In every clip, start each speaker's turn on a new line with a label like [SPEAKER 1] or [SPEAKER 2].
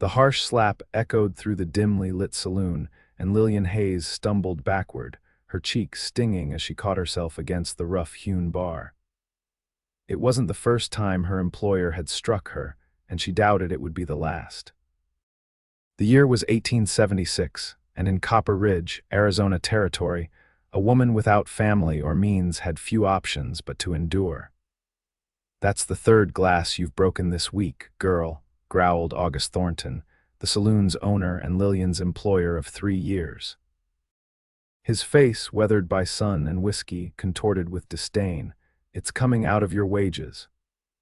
[SPEAKER 1] The harsh slap echoed through the dimly lit saloon, and Lillian Hayes stumbled backward, her cheek stinging as she caught herself against the rough-hewn bar. It wasn't the first time her employer had struck her, and she doubted it would be the last. The year was 1876, and in Copper Ridge, Arizona Territory, a woman without family or means had few options but to endure. "That's the third glass you've broken this week, girl," growled August Thornton, the saloon's owner and Lillian's employer of 3 years. His face, weathered by sun and whiskey, contorted with disdain. "It's coming out of your wages."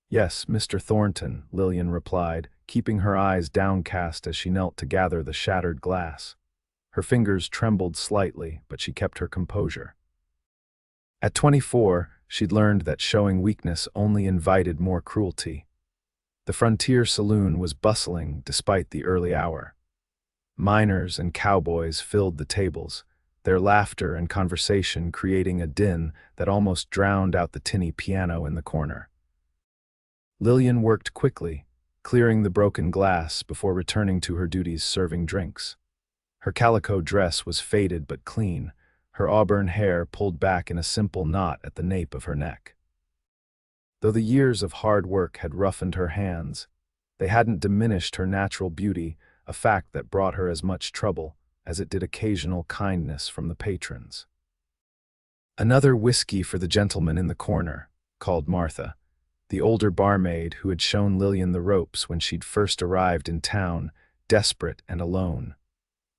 [SPEAKER 1] "Yes, Mr. Thornton," Lillian replied, keeping her eyes downcast as she knelt to gather the shattered glass. Her fingers trembled slightly, but she kept her composure. At 24, she'd learned that showing weakness only invited more cruelty. The Frontier Saloon was bustling despite the early hour. Miners and cowboys filled the tables, their laughter and conversation creating a din that almost drowned out the tinny piano in the corner. Lillian worked quickly, clearing the broken glass before returning to her duties serving drinks. Her calico dress was faded but clean, her auburn hair pulled back in a simple knot at the nape of her neck. Though the years of hard work had roughened her hands, they hadn't diminished her natural beauty, a fact that brought her as much trouble as it did occasional kindness from the patrons. "Another whiskey for the gentleman in the corner," called Martha, the older barmaid who had shown Lillian the ropes when she'd first arrived in town, desperate and alone.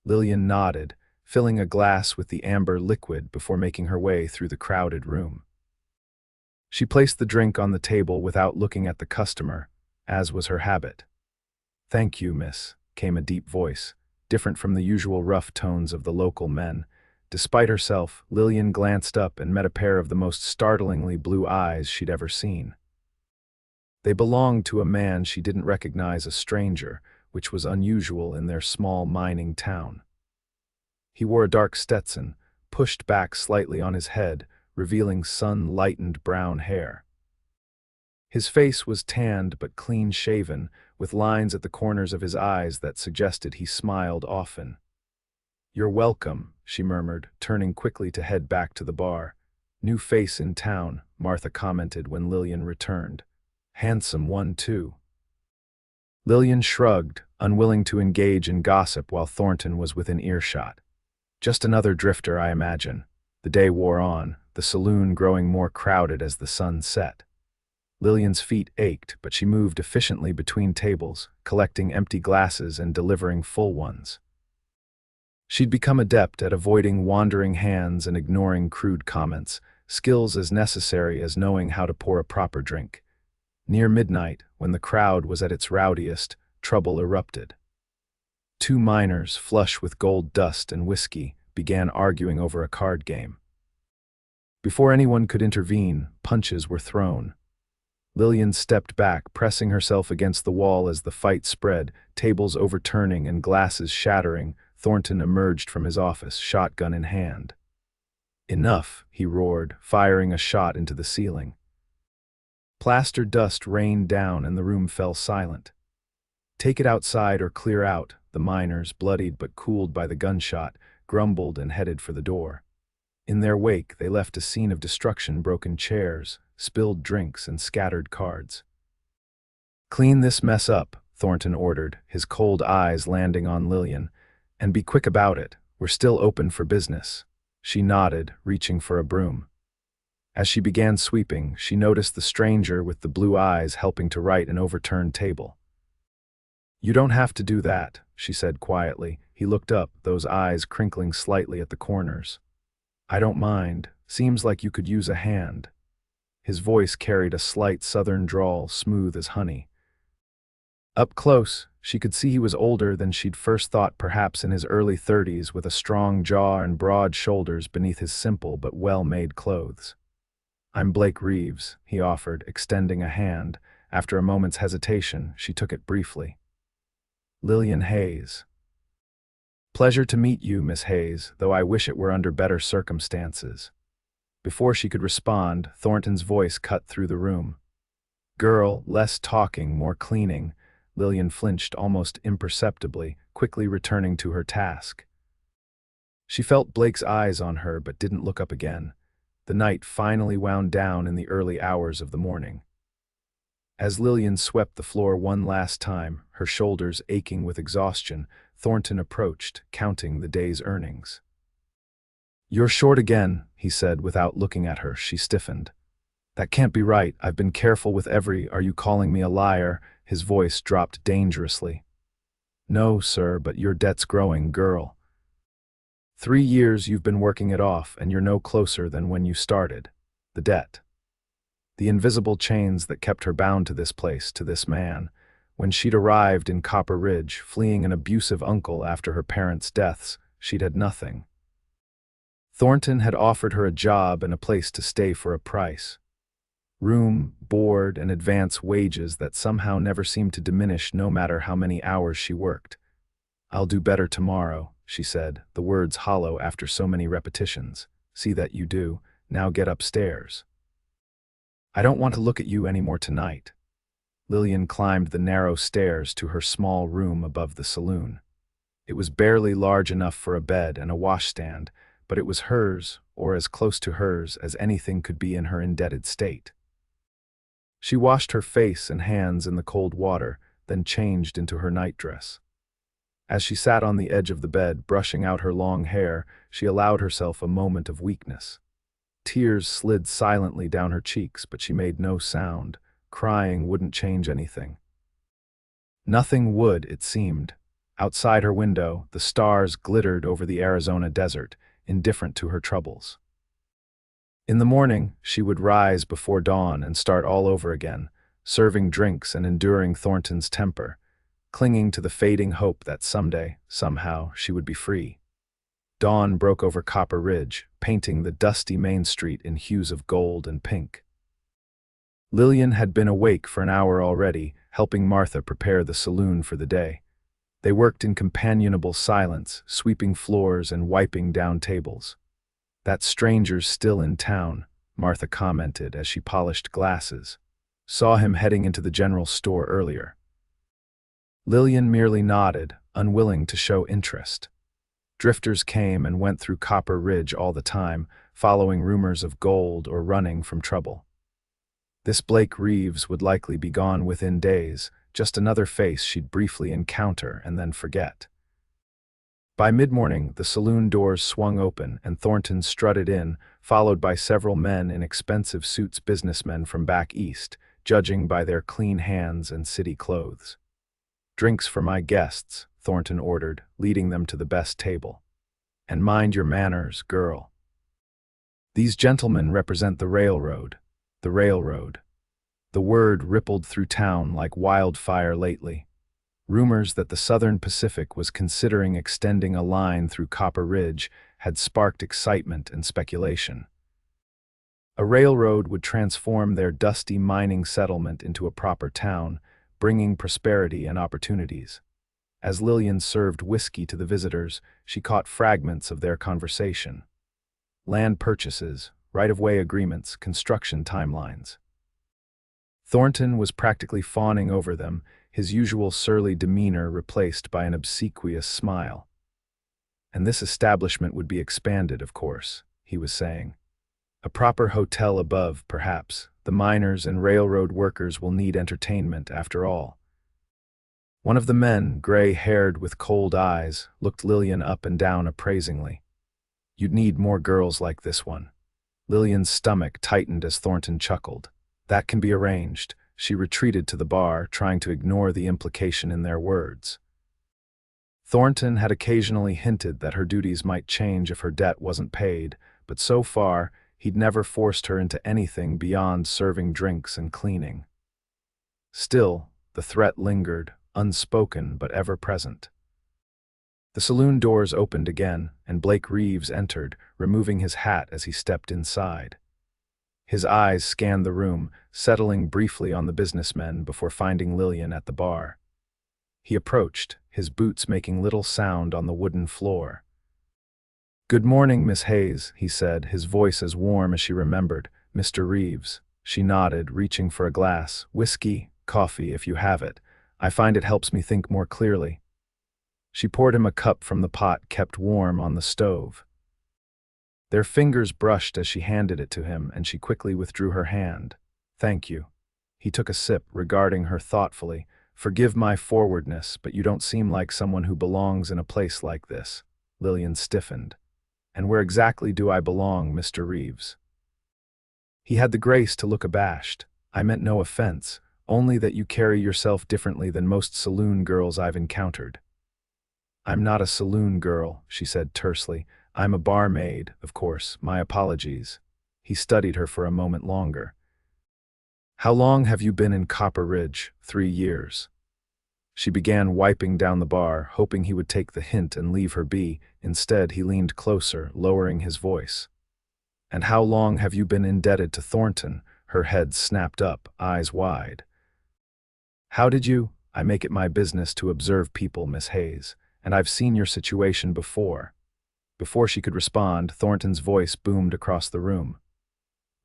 [SPEAKER 1] Lillian nodded, filling a glass with the amber liquid before making her way through the crowded room. She placed the drink on the table without looking at the customer, as was her habit. "Thank you, miss," came a deep voice, different from the usual rough tones of the local men. Despite herself, Lillian glanced up and met a pair of the most startlingly blue eyes she'd ever seen. They belonged to a man she didn't recognize, a stranger, which was unusual in their small mining town. He wore a dark Stetson, pushed back slightly on his head, revealing sun-lightened brown hair. His face was tanned but clean-shaven, with lines at the corners of his eyes that suggested he smiled often. "You're welcome," she murmured, turning quickly to head back to the bar. "New face in town," Martha commented when Lillian returned. "Handsome one, too." Lillian shrugged, unwilling to engage in gossip while Thornton was within earshot. "Just another drifter, I imagine." The day wore on, the saloon growing more crowded as the sun set. Lillian's feet ached, but she moved efficiently between tables, collecting empty glasses and delivering full ones. She'd become adept at avoiding wandering hands and ignoring crude comments, skills as necessary as knowing how to pour a proper drink. Near midnight, when the crowd was at its rowdiest, trouble erupted. 2 miners, flush with gold dust and whiskey, began arguing over a card game. Before anyone could intervene, punches were thrown. Lillian stepped back, pressing herself against the wall as the fight spread, tables overturning and glasses shattering. Thornton emerged from his office, shotgun in hand. "Enough," he roared, firing a shot into the ceiling. Plaster dust rained down and the room fell silent. "Take it outside or clear out," the miners, bloodied but cooled by the gunshot, grumbled and headed for the door. In their wake, they left a scene of destruction: broken chairs, spilled drinks, and scattered cards. "Clean this mess up," Thornton ordered, his cold eyes landing on Lillian. "And be quick about it. We're still open for business." She nodded, reaching for a broom. As she began sweeping, she noticed the stranger with the blue eyes helping to right an overturned table. "You don't have to do that," she said quietly. He looked up, those eyes crinkling slightly at the corners. "I don't mind. Seems like you could use a hand." His voice carried a slight southern drawl, smooth as honey. Up close, she could see he was older than she'd first thought, perhaps in his early 30s, with a strong jaw and broad shoulders beneath his simple but well-made clothes. "I'm Blake Reeves," he offered, extending a hand. After a moment's hesitation, she took it briefly. "Lillian Hayes." "Pleasure to meet you, Miss Hayes, though I wish it were under better circumstances." Before she could respond, Thornton's voice cut through the room. "Girl, less talking, more cleaning." Lillian flinched almost imperceptibly, quickly returning to her task. She felt Blake's eyes on her but didn't look up again. The night finally wound down in the early hours of the morning. As Lillian swept the floor one last time, her shoulders aching with exhaustion, Thornton approached, counting the day's earnings. "You're short again," he said without looking at her. She stiffened. "That can't be right. I've been careful with Are you calling me a liar?" His voice dropped dangerously. "No, sir, but your debt's growing, girl. 3 years you've been working it off, and you're no closer than when you started. The debt. The invisible chains that kept her bound to this place, to this man. When she'd arrived in Copper Ridge, fleeing an abusive uncle after her parents' deaths, she'd had nothing. Thornton had offered her a job and a place to stay for a price. Room, board, and advance wages that somehow never seemed to diminish no matter how many hours she worked. "I'll do better tomorrow," she said, the words hollow after so many repetitions. "See that you do. Now get upstairs." "I don't want to look at you anymore tonight." Lillian climbed the narrow stairs to her small room above the saloon. It was barely large enough for a bed and a washstand, but it was hers, or as close to hers as anything could be in her indebted state. She washed her face and hands in the cold water, then changed into her nightdress. As she sat on the edge of the bed, brushing out her long hair, she allowed herself a moment of weakness. Tears slid silently down her cheeks, but she made no sound. Crying wouldn't change anything. Nothing would, it seemed. Outside her window, the stars glittered over the Arizona desert, indifferent to her troubles. In the morning, she would rise before dawn and start all over again, serving drinks and enduring Thornton's temper, clinging to the fading hope that someday, somehow, she would be free. Dawn broke over Copper Ridge, painting the dusty main street in hues of gold and pink. Lillian had been awake for an hour already, helping Martha prepare the saloon for the day. They worked in companionable silence, sweeping floors and wiping down tables. "That stranger's still in town," Martha commented as she polished glasses. "Saw him heading into the general store earlier." Lillian merely nodded, unwilling to show interest. Drifters came and went through Copper Ridge all the time, following rumors of gold or running from trouble. This Blake Reeves would likely be gone within days, just another face she'd briefly encounter and then forget. By mid-morning, the saloon doors swung open and Thornton strutted in, followed by several men in expensive suits, businessmen from back east, judging by their clean hands and city clothes. "Drinks for my guests," Thornton ordered, leading them to the best table. "And mind your manners, girl. These gentlemen represent the railroad." The railroad. The word rippled through town like wildfire lately. Rumors that the Southern Pacific was considering extending a line through Copper Ridge had sparked excitement and speculation. A railroad would transform their dusty mining settlement into a proper town, bringing prosperity and opportunities. As Lillian served whiskey to the visitors, she caught fragments of their conversation. Land purchases, right-of-way agreements, construction timelines. Thornton was practically fawning over them, his usual surly demeanor replaced by an obsequious smile. "And this establishment would be expanded, of course," he was saying. "A proper hotel above, perhaps. The miners and railroad workers will need entertainment, after all." One of the men, gray-haired with cold eyes, looked Lillian up and down appraisingly. "You'd need more girls like this one." Lillian's stomach tightened as Thornton chuckled. "That can be arranged." She retreated to the bar, trying to ignore the implication in their words. Thornton had occasionally hinted that her duties might change if her debt wasn't paid, but so far, he'd never forced her into anything beyond serving drinks and cleaning. Still, the threat lingered, unspoken but ever present. The saloon doors opened again, and Blake Reeves entered, removing his hat as he stepped inside. His eyes scanned the room, settling briefly on the businessmen before finding Lillian at the bar. He approached, his boots making little sound on the wooden floor. "Good morning, Miss Hayes," he said, his voice as warm as she remembered. "Mr. Reeves." She nodded, reaching for a glass. "Whiskey, coffee, if you have it. I find it helps me think more clearly." She poured him a cup from the pot kept warm on the stove. Their fingers brushed as she handed it to him, and she quickly withdrew her hand. "Thank you." He took a sip, regarding her thoughtfully. "Forgive my forwardness, but you don't seem like someone who belongs in a place like this." Lillian stiffened. "And where exactly do I belong, Mr. Reeves?" He had the grace to look abashed. "I meant no offense, only that you carry yourself differently than most saloon girls I've encountered." "I'm not a saloon girl," she said tersely. "I'm a barmaid, of course. My apologies." He studied her for a moment longer. "How long have you been in Copper Ridge?" "3 years." She began wiping down the bar, hoping he would take the hint and leave her be. Instead, he leaned closer, lowering his voice. "And how long have you been indebted to Thornton?" Her head snapped up, eyes wide. "How did you—" "I make it my business to observe people, Miss Hayes, and I've seen your situation before." Before she could respond, Thornton's voice boomed across the room.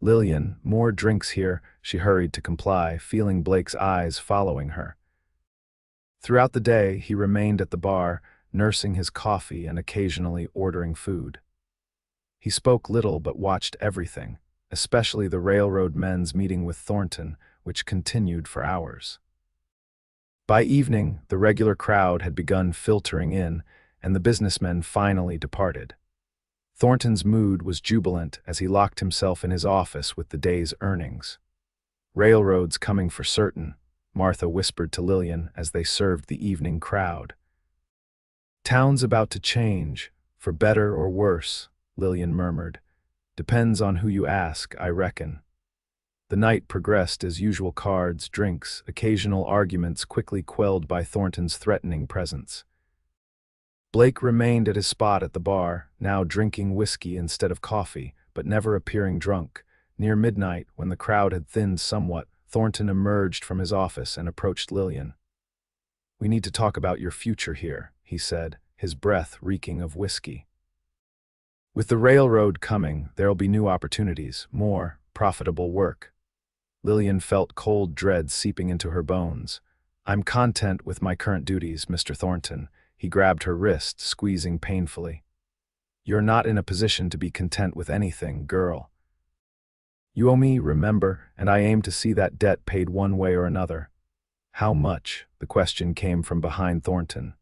[SPEAKER 1] "Lillian, more drinks here." She hurried to comply, feeling Blake's eyes following her. Throughout the day, he remained at the bar, nursing his coffee and occasionally ordering food. He spoke little but watched everything, especially the railroad men's meeting with Thornton, which continued for hours. By evening, the regular crowd had begun filtering in, and the businessmen finally departed. Thornton's mood was jubilant as he locked himself in his office with the day's earnings. "Railroad's coming for certain," Martha whispered to Lillian as they served the evening crowd. "Town's about to change, for better or worse," Lillian murmured. "Depends on who you ask, I reckon." The night progressed as usual: cards, drinks, occasional arguments quickly quelled by Thornton's threatening presence. Blake remained at his spot at the bar, now drinking whiskey instead of coffee, but never appearing drunk. Near midnight, when the crowd had thinned somewhat, Thornton emerged from his office and approached Lillian. "We need to talk about your future here," he said, his breath reeking of whiskey. "With the railroad coming, there'll be new opportunities, more profitable work." Lillian felt cold dread seeping into her bones. "I'm content with my current duties, Mr. Thornton." He grabbed her wrist, squeezing painfully. "You're not in a position to be content with anything, girl. You owe me, remember, and I aim to see that debt paid one way or another." "How much?" The question came from behind Thornton.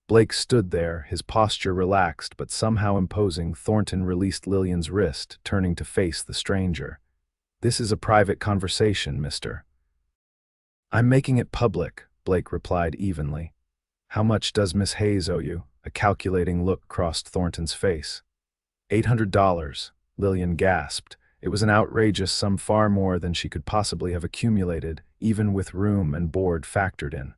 [SPEAKER 1] Blake stood there, his posture relaxed but somehow imposing. Thornton released Lillian's wrist, turning to face the stranger. "This is a private conversation, mister." "I'm making it public," Blake replied evenly. "How much does Miss Hayes owe you?" A calculating look crossed Thornton's face. $800, Lillian gasped. It was an outrageous sum, far more than she could possibly have accumulated, even with room and board factored in.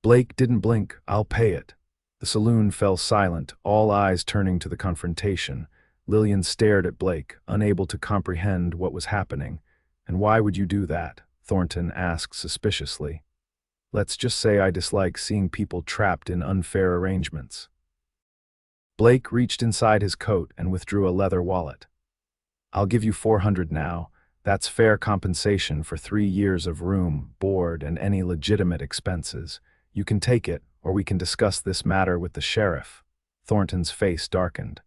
[SPEAKER 1] Blake didn't blink. "I'll pay it." The saloon fell silent, all eyes turning to the confrontation. Lillian stared at Blake, unable to comprehend what was happening. "And why would you do that?" Thornton asked suspiciously. "Let's just say I dislike seeing people trapped in unfair arrangements." Blake reached inside his coat and withdrew a leather wallet. "I'll give you $400 now. That's fair compensation for 3 years of room, board, and any legitimate expenses. You can take it, or we can discuss this matter with the sheriff." Thornton's face darkened.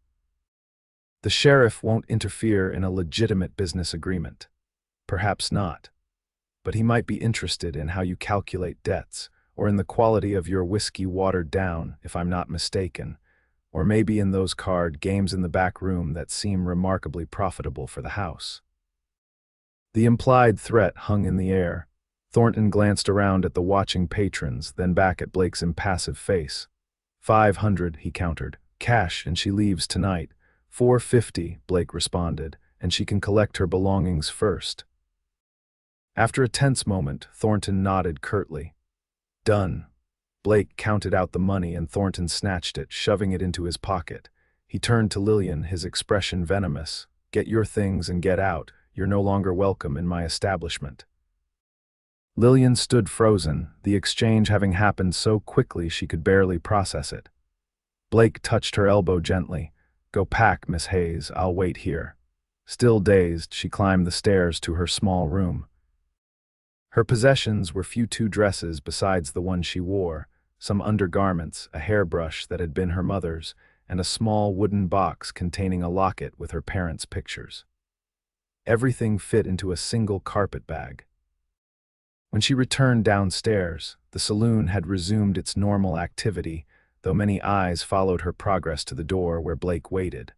[SPEAKER 1] "The sheriff won't interfere in a legitimate business agreement." "Perhaps not. But he might be interested in how you calculate debts, or in the quality of your whiskey watered down, if I'm not mistaken, or maybe in those card games in the back room that seem remarkably profitable for the house." The implied threat hung in the air. Thornton glanced around at the watching patrons, then back at Blake's impassive face. $500, he countered. "Cash, and she leaves tonight." $450, Blake responded, "and she can collect her belongings first." After a tense moment, Thornton nodded curtly. "Done." Blake counted out the money and Thornton snatched it, shoving it into his pocket. He turned to Lillian, his expression venomous. "Get your things and get out. You're no longer welcome in my establishment." Lillian stood frozen, the exchange having happened so quickly she could barely process it. Blake touched her elbow gently. "Go pack, Miss Hayes. I'll wait here." Still dazed, she climbed the stairs to her small room. Her possessions were few two dresses besides the one she wore, some undergarments, a hairbrush that had been her mother's, and a small wooden box containing a locket with her parents' pictures. Everything fit into a single carpet bag. When she returned downstairs, the saloon had resumed its normal activity, though many eyes followed her progress to the door where Blake waited.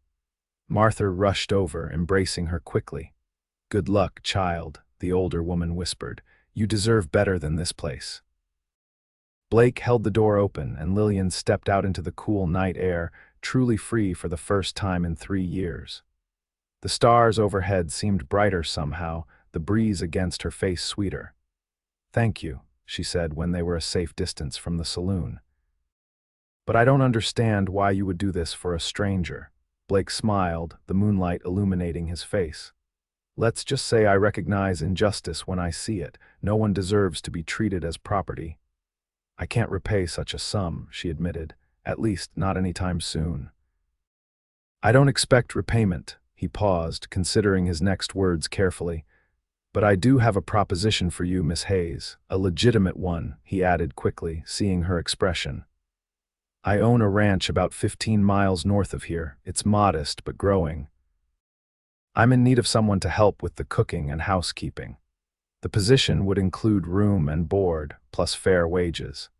[SPEAKER 1] Martha rushed over, embracing her quickly. "Good luck, child," the older woman whispered. "You deserve better than this place." Blake held the door open, and Lillian stepped out into the cool night air, truly free for the first time in 3 years. The stars overhead seemed brighter somehow, the breeze against her face sweeter. "Thank you," she said when they were a safe distance from the saloon. "But I don't understand why you would do this for a stranger." Blake smiled, the moonlight illuminating his face. "Let's just say I recognize injustice when I see it. No one deserves to be treated as property." "I can't repay such a sum," she admitted, "at least not anytime soon." "I don't expect repayment." He paused, considering his next words carefully. "But I do have a proposition for you, Miss Hayes, a legitimate one," he added quickly, seeing her expression. "I own a ranch about 15 miles north of here. It's modest but growing. I'm in need of someone to help with the cooking and housekeeping. The position would include room and board, plus fair wages."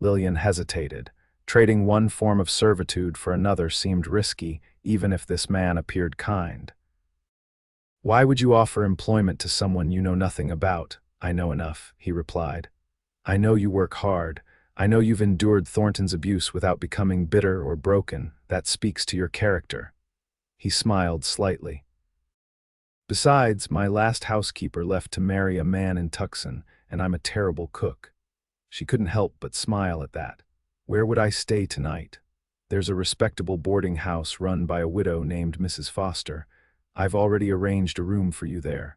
[SPEAKER 1] Lillian hesitated. Trading one form of servitude for another seemed risky, even if this man appeared kind. "Why would you offer employment to someone you know nothing about?" "I know enough," he replied. "I know you work hard. I know you've endured Thornton's abuse without becoming bitter or broken. That speaks to your character." He smiled slightly. "Besides, my last housekeeper left to marry a man in Tucson, and I'm a terrible cook." She couldn't help but smile at that. "Where would I stay tonight?" "There's a respectable boarding house run by a widow named Mrs. Foster. I've already arranged a room for you there.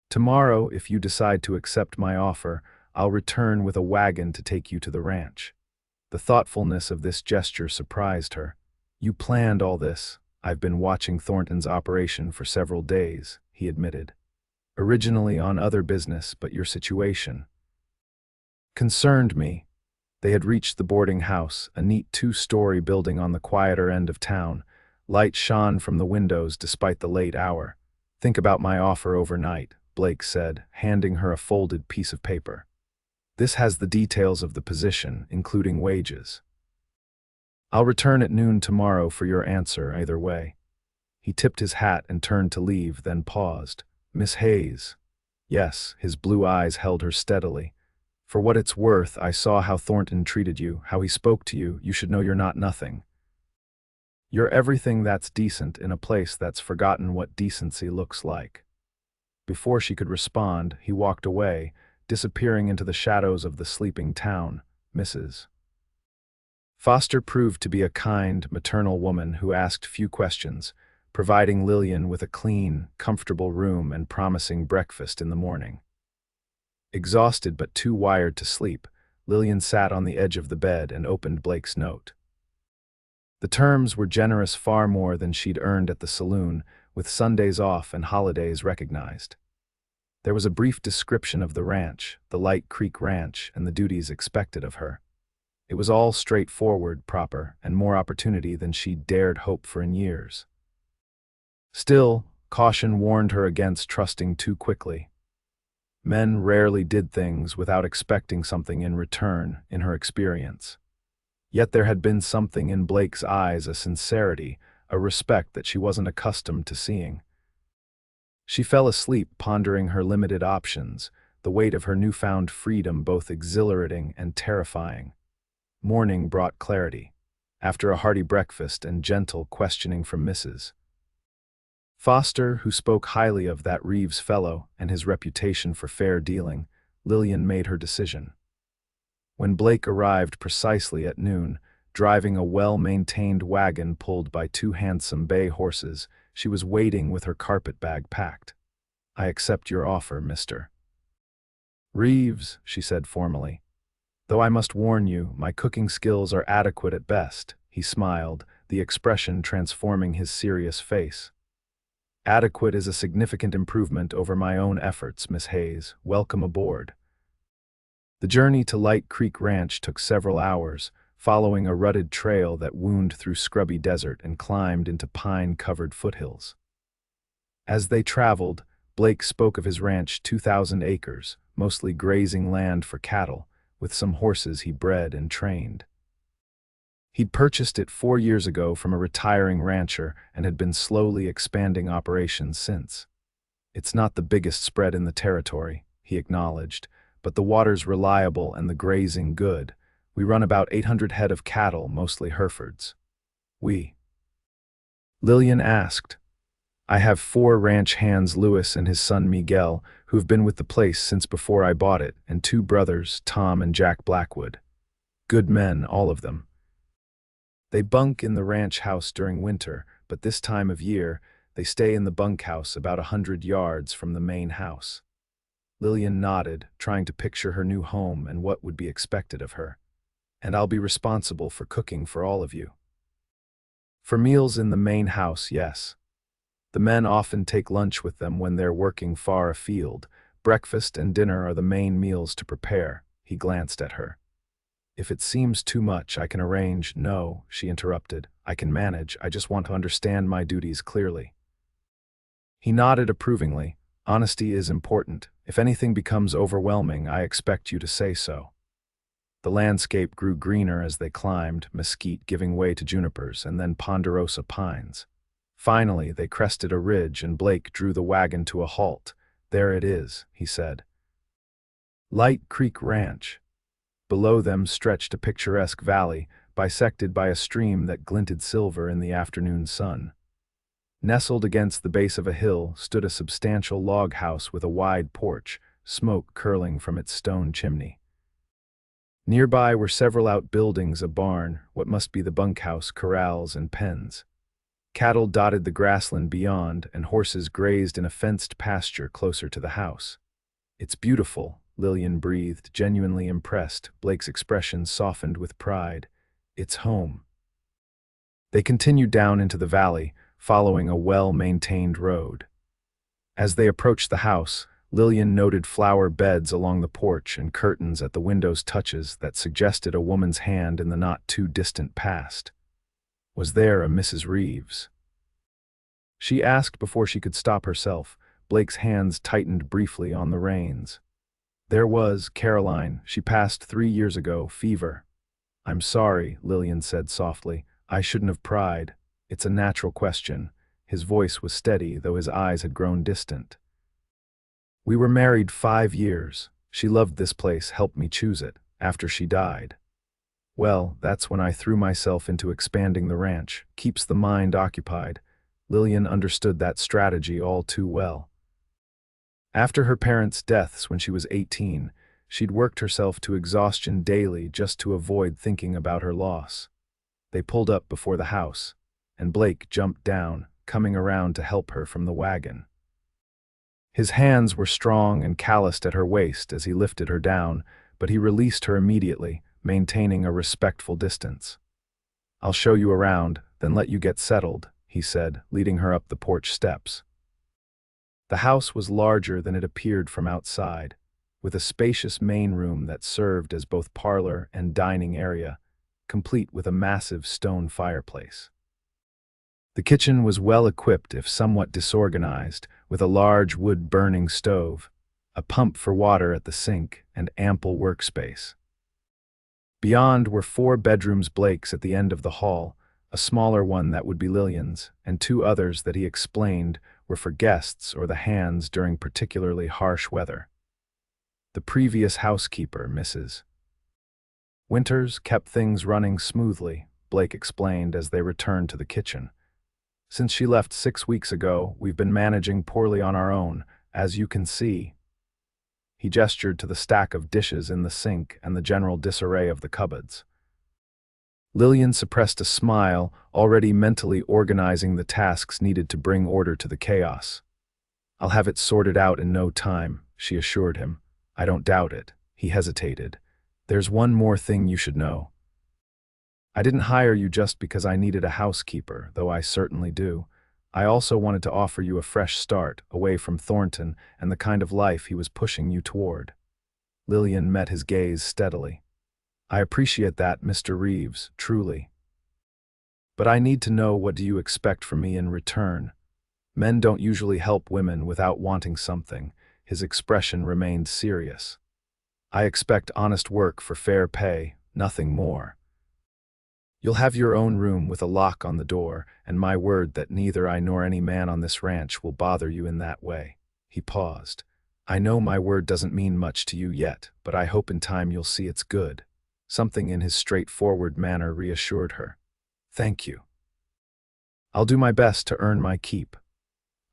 [SPEAKER 1] Tomorrow, if you decide to accept my offer, I'll return with a wagon to take you to the ranch." The thoughtfulness of this gesture surprised her. "You planned all this." "I've been watching Thornton's operation for several days," he admitted. "Originally on other business, but your situation concerned me." They had reached the boarding house, a neat 2-story building on the quieter end of town. Light shone from the windows despite the late hour. "Think about my offer overnight," Blake said, handing her a folded piece of paper. "This has the details of the position, including wages. I'll return at noon tomorrow for your answer either way." He tipped his hat and turned to leave, then paused. "Miss Hayes." "Yes," his blue eyes held her steadily. "For what it's worth, I saw how Thornton treated you, how he spoke to you. You should know you're not nothing. You're everything that's decent in a place that's forgotten what decency looks like." Before she could respond, he walked away, disappearing into the shadows of the sleeping town. Mrs. Foster proved to be a kind, maternal woman who asked few questions, providing Lillian with a clean, comfortable room and promising breakfast in the morning. Exhausted but too wired to sleep, Lillian sat on the edge of the bed and opened Blake's note. The terms were generous, far more than she'd earned at the saloon, with Sundays off and holidays recognized. There was a brief description of the ranch, the Light Creek Ranch, and the duties expected of her. It was all straightforward, proper, and more opportunity than she'd dared hope for in years. Still, caution warned her against trusting too quickly. Men rarely did things without expecting something in return, in her experience. Yet there had been something in Blake's eyes, a sincerity, a respect that she wasn't accustomed to seeing. She fell asleep pondering her limited options, the weight of her newfound freedom both exhilarating and terrifying. Morning brought clarity, after a hearty breakfast and gentle questioning from Mrs. Foster, who spoke highly of that Reeves fellow and his reputation for fair dealing. Lillian made her decision. When Blake arrived precisely at noon, driving a well-maintained wagon pulled by 2 handsome bay horses, she was waiting with her carpet-bag packed. "I accept your offer, Mr. Reeves," she said formally. "Though I must warn you, my cooking skills are adequate at best." He smiled, the expression transforming his serious face. Adequate is a significant improvement over my own efforts, Miss Hayes. Welcome aboard. The journey to Light Creek Ranch took several hours, following a rutted trail that wound through scrubby desert and climbed into pine-covered foothills. As they traveled, Blake spoke of his ranch, 2,000 acres, mostly grazing land for cattle, with some horses he bred and trained. He'd purchased it 4 years ago from a retiring rancher and had been slowly expanding operations since. It's not the biggest spread in the territory, he acknowledged, but the water's reliable and the grazing good. We run about 800 head of cattle, mostly Herefords. Lillian asked. I have 4 ranch hands, Louis and his son Miguel, who've been with the place since before I bought it, and 2 brothers, Tom and Jack Blackwood. Good men, all of them. They bunk in the ranch house during winter, but this time of year, they stay in the bunkhouse about 100 yards from the main house. Lillian nodded, trying to picture her new home and what would be expected of her. And I'll be responsible for cooking for all of you. For meals in the main house, yes. The men often take lunch with them when they're working far afield. Breakfast and dinner are the main meals to prepare. He glanced at her. If it seems too much, I can arrange. No, she interrupted. I can manage. I just want to understand my duties clearly. He nodded approvingly. Honesty is important. If anything becomes overwhelming, I expect you to say so. The landscape grew greener as they climbed, mesquite giving way to junipers and then ponderosa pines. Finally, they crested a ridge and Blake drew the wagon to a halt. There it is, he said. Light Creek Ranch. Below them stretched a picturesque valley, bisected by a stream that glinted silver in the afternoon sun. Nestled against the base of a hill stood a substantial log house with a wide porch, smoke curling from its stone chimney. Nearby were several outbuildings, a barn, what must be the bunkhouse, corrals, and pens. Cattle dotted the grassland beyond, and horses grazed in a fenced pasture closer to the house. It's beautiful, Lillian breathed, genuinely impressed. Blake's expression softened with pride. It's home. They continued down into the valley, following a well-maintained road. As they approached the house, Lillian noted flower beds along the porch and curtains at the window's touches that suggested a woman's hand in the not-too-distant past. Was there a Mrs. Reeves? She asked before she could stop herself. Blake's hands tightened briefly on the reins. There was Caroline. She passed 3 years ago, fever. I'm sorry, Lillian said softly. I shouldn't have pried. It's a natural question. His voice was steady, though his eyes had grown distant. We were married 5 years. She loved this place, helped me choose it, after she died. Well, that's when I threw myself into expanding the ranch. Keeps the mind occupied. Lillian understood that strategy all too well. After her parents' deaths when she was 18, she'd worked herself to exhaustion daily just to avoid thinking about her loss. They pulled up before the house, and Blake jumped down, coming around to help her from the wagon. His hands were strong and calloused at her waist as he lifted her down, but he released her immediately, maintaining a respectful distance. I'll show you around, then let you get settled, he said, leading her up the porch steps. The house was larger than it appeared from outside, with a spacious main room that served as both parlor and dining area, complete with a massive stone fireplace. The kitchen was well equipped if somewhat disorganized, with a large wood-burning stove, a pump for water at the sink, and ample workspace. Beyond were 4 bedrooms, Blake's at the end of the hall, a smaller one that would be Lillian's, and 2 others that he explained were for guests or the hands during particularly harsh weather. The previous housekeeper, Mrs. Winters, kept things running smoothly, Blake explained as they returned to the kitchen. Since she left 6 weeks ago, we've been managing poorly on our own, as you can see. He gestured to the stack of dishes in the sink and the general disarray of the cupboards. Lillian suppressed a smile, already mentally organizing the tasks needed to bring order to the chaos. I'll have it sorted out in no time, she assured him. I don't doubt it. He hesitated. There's one more thing you should know. I didn't hire you just because I needed a housekeeper, though I certainly do. I also wanted to offer you a fresh start, away from Thornton and the kind of life he was pushing you toward. Lillian met his gaze steadily. I appreciate that, Mr. Reeves, truly. But I need to know, what do you expect from me in return? Men don't usually help women without wanting something. His expression remained serious. I expect honest work for fair pay, nothing more. You'll have your own room with a lock on the door, and my word that neither I nor any man on this ranch will bother you in that way. He paused. I know my word doesn't mean much to you yet, but I hope in time you'll see it's good. Something in his straightforward manner reassured her. Thank you. I'll do my best to earn my keep.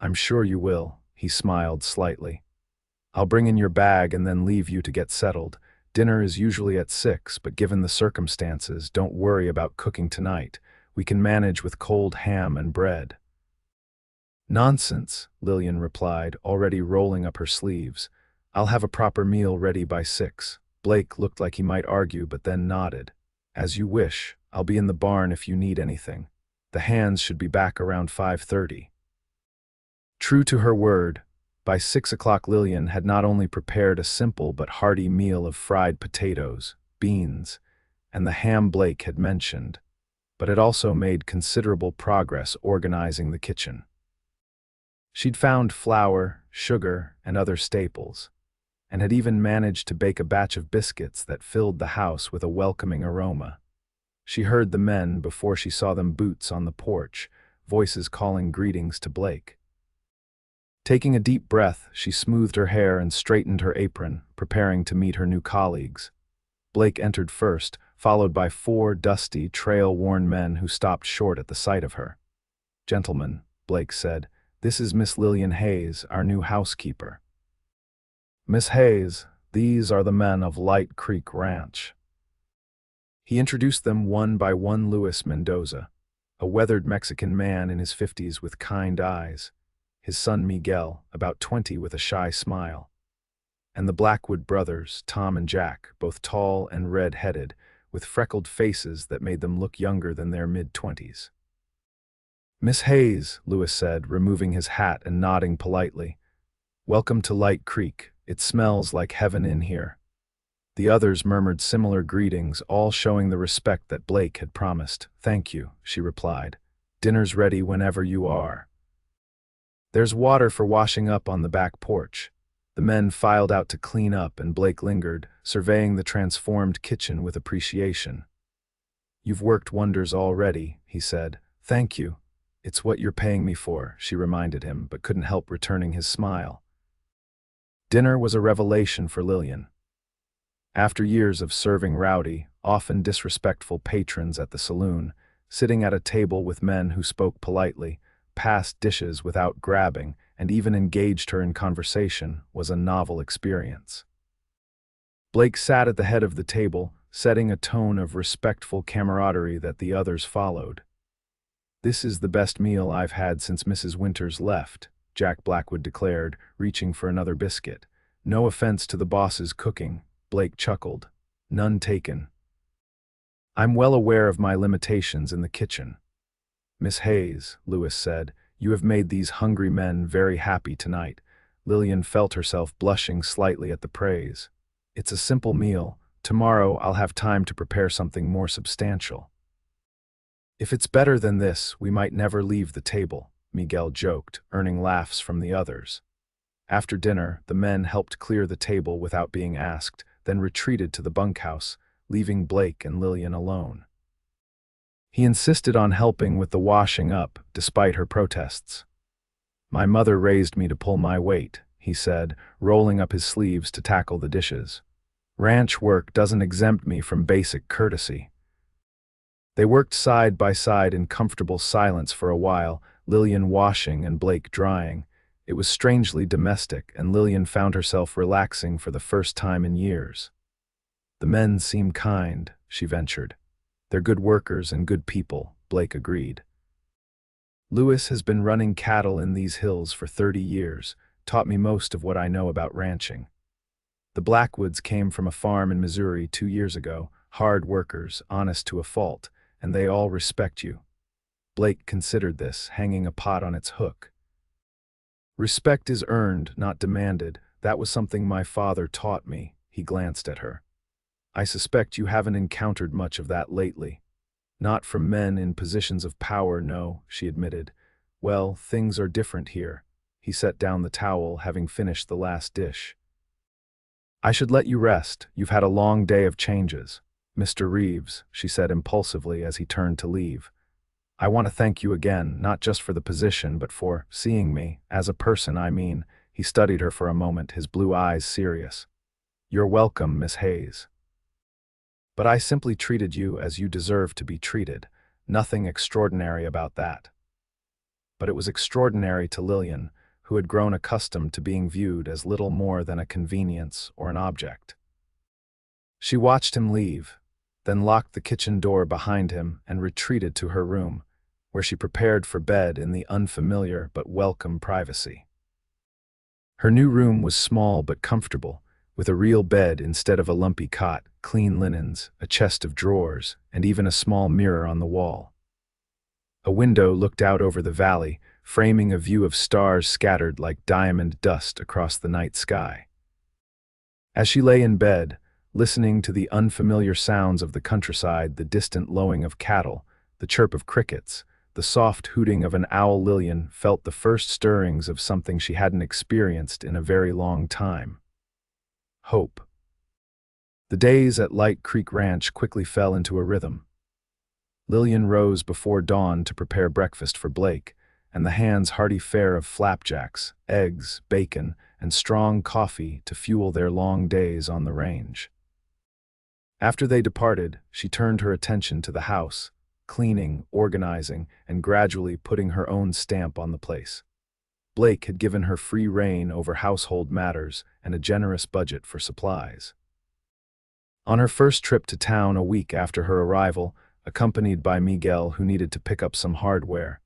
[SPEAKER 1] I'm sure you will, he smiled slightly. I'll bring in your bag and then leave you to get settled. Dinner is usually at 6, but given the circumstances, don't worry about cooking tonight. We can manage with cold ham and bread. Nonsense, Lillian replied, already rolling up her sleeves. I'll have a proper meal ready by 6. Blake looked like he might argue, but then nodded. As you wish. I'll be in the barn if you need anything. The hands should be back around 5:30. True to her word, by 6 o'clock Lillian had not only prepared a simple but hearty meal of fried potatoes, beans, and the ham Blake had mentioned, but had also made considerable progress organizing the kitchen. She'd found flour, sugar, and other staples, and had even managed to bake a batch of biscuits that filled the house with a welcoming aroma. She heard the men before she saw them boots on the porch, voices calling greetings to Blake. Taking a deep breath, she smoothed her hair and straightened her apron, preparing to meet her new colleagues. Blake entered first, followed by 4 dusty, trail-worn men who stopped short at the sight of her. Gentlemen, Blake said, this is Miss Lillian Hayes, our new housekeeper. Miss Hayes, these are the men of Light Creek Ranch. He introduced them one by one. Luis Mendoza, a weathered Mexican man in his 50s with kind eyes, his son Miguel, about 20 with a shy smile, and the Blackwood brothers, Tom and Jack, both tall and red-headed, with freckled faces that made them look younger than their mid-20s. Miss Hayes, Luis said, removing his hat and nodding politely. Welcome to Light Creek. It smells like heaven in here. The others murmured similar greetings, all showing the respect that Blake had promised. Thank you, she replied. Dinner's ready whenever you are. There's water for washing up on the back porch. The men filed out to clean up, and Blake lingered, surveying the transformed kitchen with appreciation. You've worked wonders already, he said. Thank you. It's what you're paying me for, she reminded him, but couldn't help returning his smile. Dinner was a revelation for Lillian. After years of serving rowdy, often disrespectful patrons at the saloon, sitting at a table with men who spoke politely, passed dishes without grabbing, and even engaged her in conversation, was a novel experience. Blake sat at the head of the table, setting a tone of respectful camaraderie that the others followed. This is the best meal I've had since Mrs. Winters left, Jack Blackwood declared, reaching for another biscuit. No offense to the boss's cooking, Blake chuckled. None taken. I'm well aware of my limitations in the kitchen. Miss Hayes, Luis said, you have made these hungry men very happy tonight. Lillian felt herself blushing slightly at the praise. It's a simple meal. Tomorrow I'll have time to prepare something more substantial. If it's better than this, we might never leave the table, Miguel joked, earning laughs from the others. After dinner, the men helped clear the table without being asked, then retreated to the bunkhouse, leaving Blake and Lillian alone. He insisted on helping with the washing up, despite her protests. My mother raised me to pull my weight, he said, rolling up his sleeves to tackle the dishes. Ranch work doesn't exempt me from basic courtesy. They worked side by side in comfortable silence for a while, Lillian washing and Blake drying. It was strangely domestic, and Lillian found herself relaxing for the first time in years. The men seem kind, she ventured. They're good workers and good people, Blake agreed. Luis has been running cattle in these hills for 30 years, taught me most of what I know about ranching. The Blackwoods came from a farm in Missouri 2 years ago, hard workers, honest to a fault, and they all respect you. Blake considered this, hanging a pot on its hook. Respect is earned, not demanded. That was something my father taught me. He glanced at her. I suspect you haven't encountered much of that lately. Not from men in positions of power, no, she admitted. Well, things are different here. He set down the towel, having finished the last dish. I should let you rest. You've had a long day of changes. Mr. Reeves, she said impulsively as he turned to leave. I want to thank you again, not just for the position, but for seeing me, as a person, I mean. He studied her for a moment, his blue eyes serious. You're welcome, Miss Hayes. But I simply treated you as you deserve to be treated. Nothing extraordinary about that. But it was extraordinary to Lillian, who had grown accustomed to being viewed as little more than a convenience or an object. She watched him leave, then locked the kitchen door behind him and retreated to her room, where she prepared for bed in the unfamiliar but welcome privacy. Her new room was small but comfortable, with a real bed instead of a lumpy cot, clean linens, a chest of drawers, and even a small mirror on the wall. A window looked out over the valley, framing a view of stars scattered like diamond dust across the night sky. As she lay in bed, listening to the unfamiliar sounds of the countryside, the distant lowing of cattle, the chirp of crickets, the soft hooting of an owl, Lillian felt the first stirrings of something she hadn't experienced in a very long time. Hope. The days at Light Creek Ranch quickly fell into a rhythm. Lillian rose before dawn to prepare breakfast for Blake, and the hands' hearty fare of flapjacks, eggs, bacon, and strong coffee to fuel their long days on the range. After they departed, she turned her attention to the house, cleaning, organizing, and gradually putting her own stamp on the place. Blake had given her free rein over household matters and a generous budget for supplies. On her first trip to town a week after her arrival, accompanied by Miguel, who needed to pick up some hardware,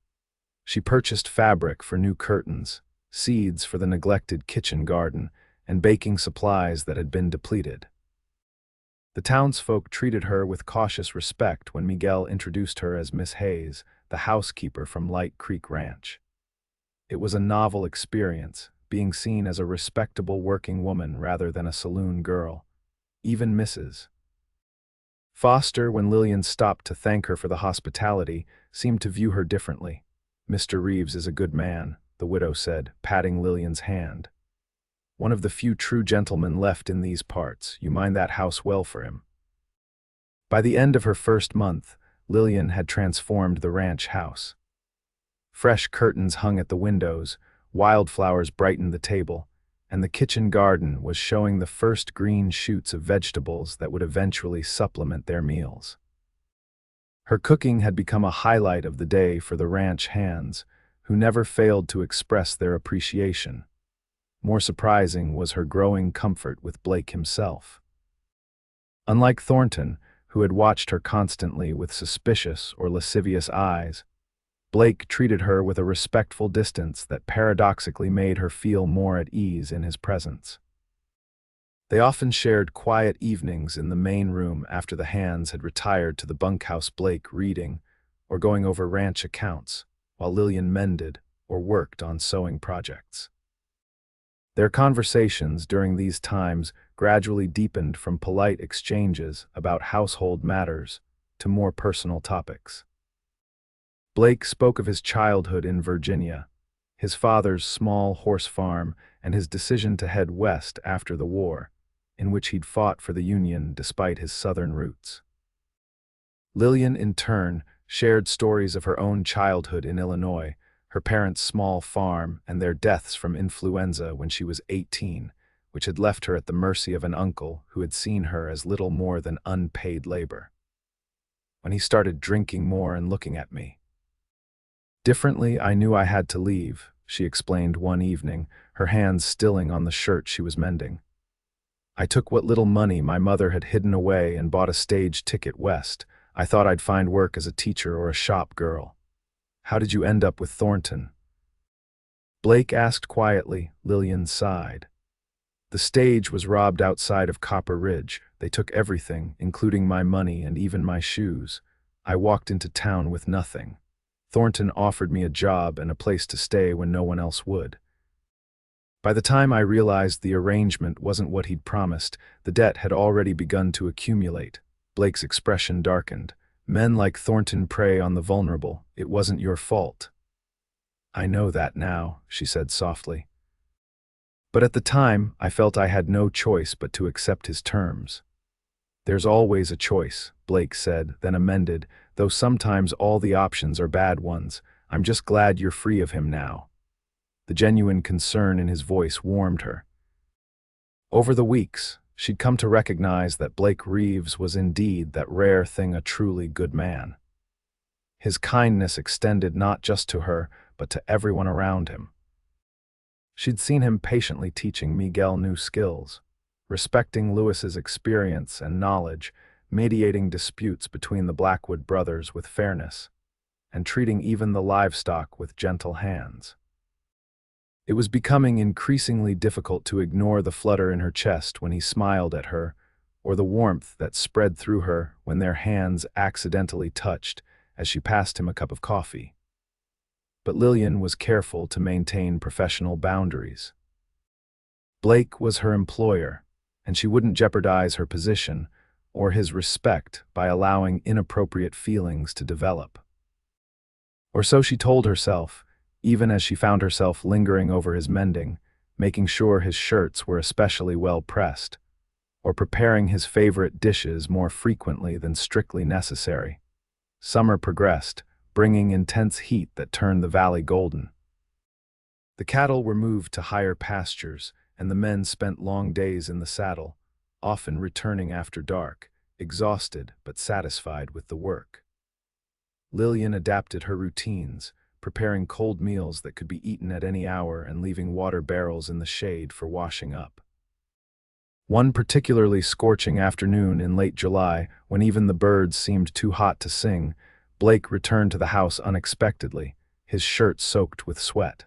[SPEAKER 1] she purchased fabric for new curtains, seeds for the neglected kitchen garden, and baking supplies that had been depleted. The townsfolk treated her with cautious respect when Miguel introduced her as Miss Hayes, the housekeeper from Light Creek Ranch. It was a novel experience, being seen as a respectable working woman rather than a saloon girl. Even Mrs. Foster, when Lillian stopped to thank her for the hospitality, seemed to view her differently. Mr. Reeves is a good man, the widow said, patting Lillian's hand. One of the few true gentlemen left in these parts. You mind that house well for him. By the end of her first month, Lillian had transformed the ranch house. Fresh curtains hung at the windows, wildflowers brightened the table, and the kitchen garden was showing the first green shoots of vegetables that would eventually supplement their meals. Her cooking had become a highlight of the day for the ranch hands, who never failed to express their appreciation. More surprising was her growing comfort with Blake himself. Unlike Thornton, who had watched her constantly with suspicious or lascivious eyes, Blake treated her with a respectful distance that paradoxically made her feel more at ease in his presence. They often shared quiet evenings in the main room after the hands had retired to the bunkhouse, Blake reading or going over ranch accounts, while Lillian mended or worked on sewing projects. Their conversations during these times gradually deepened from polite exchanges about household matters to more personal topics. Blake spoke of his childhood in Virginia, his father's small horse farm, and his decision to head west after the war, in which he'd fought for the Union despite his southern roots. Lillian, in turn, shared stories of her own childhood in Illinois, her parents' small farm, and their deaths from influenza when she was 18, which had left her at the mercy of an uncle who had seen her as little more than unpaid labor. When he started drinking more and looking at me differently, I knew I had to leave, she explained one evening, her hands stilling on the shirt she was mending. I took what little money my mother had hidden away and bought a stage ticket west. I thought I'd find work as a teacher or a shop girl. How did you end up with Thornton? Blake asked quietly. Lillian sighed. The stage was robbed outside of Copper Ridge. They took everything, including my money and even my shoes. I walked into town with nothing. Thornton offered me a job and a place to stay when no one else would. By the time I realized the arrangement wasn't what he'd promised, the debt had already begun to accumulate. Blake's expression darkened. Men like Thornton prey on the vulnerable. It wasn't your fault. I know that now, she said softly. But at the time, I felt I had no choice but to accept his terms. There's always a choice, Blake said, then amended, though sometimes all the options are bad ones. I'm just glad you're free of him now. The genuine concern in his voice warmed her. Over the weeks, she'd come to recognize that Blake Reeves was indeed that rare thing, a truly good man. His kindness extended not just to her, but to everyone around him. She'd seen him patiently teaching Miguel new skills, respecting Lewis's experience and knowledge, mediating disputes between the Blackwood brothers with fairness, and treating even the livestock with gentle hands. It was becoming increasingly difficult to ignore the flutter in her chest when he smiled at her, or the warmth that spread through her when their hands accidentally touched as she passed him a cup of coffee. But Lillian was careful to maintain professional boundaries. Blake was her employer, and she wouldn't jeopardize her position or his respect by allowing inappropriate feelings to develop. Or so she told herself, even as she found herself lingering over his mending, making sure his shirts were especially well pressed, or preparing his favorite dishes more frequently than strictly necessary. Summer progressed, bringing intense heat that turned the valley golden. The cattle were moved to higher pastures, and the men spent long days in the saddle, often returning after dark, exhausted but satisfied with the work. Lillian adapted her routines, preparing cold meals that could be eaten at any hour and leaving water barrels in the shade for washing up. One particularly scorching afternoon in late July, when even the birds seemed too hot to sing, Blake returned to the house unexpectedly, his shirt soaked with sweat.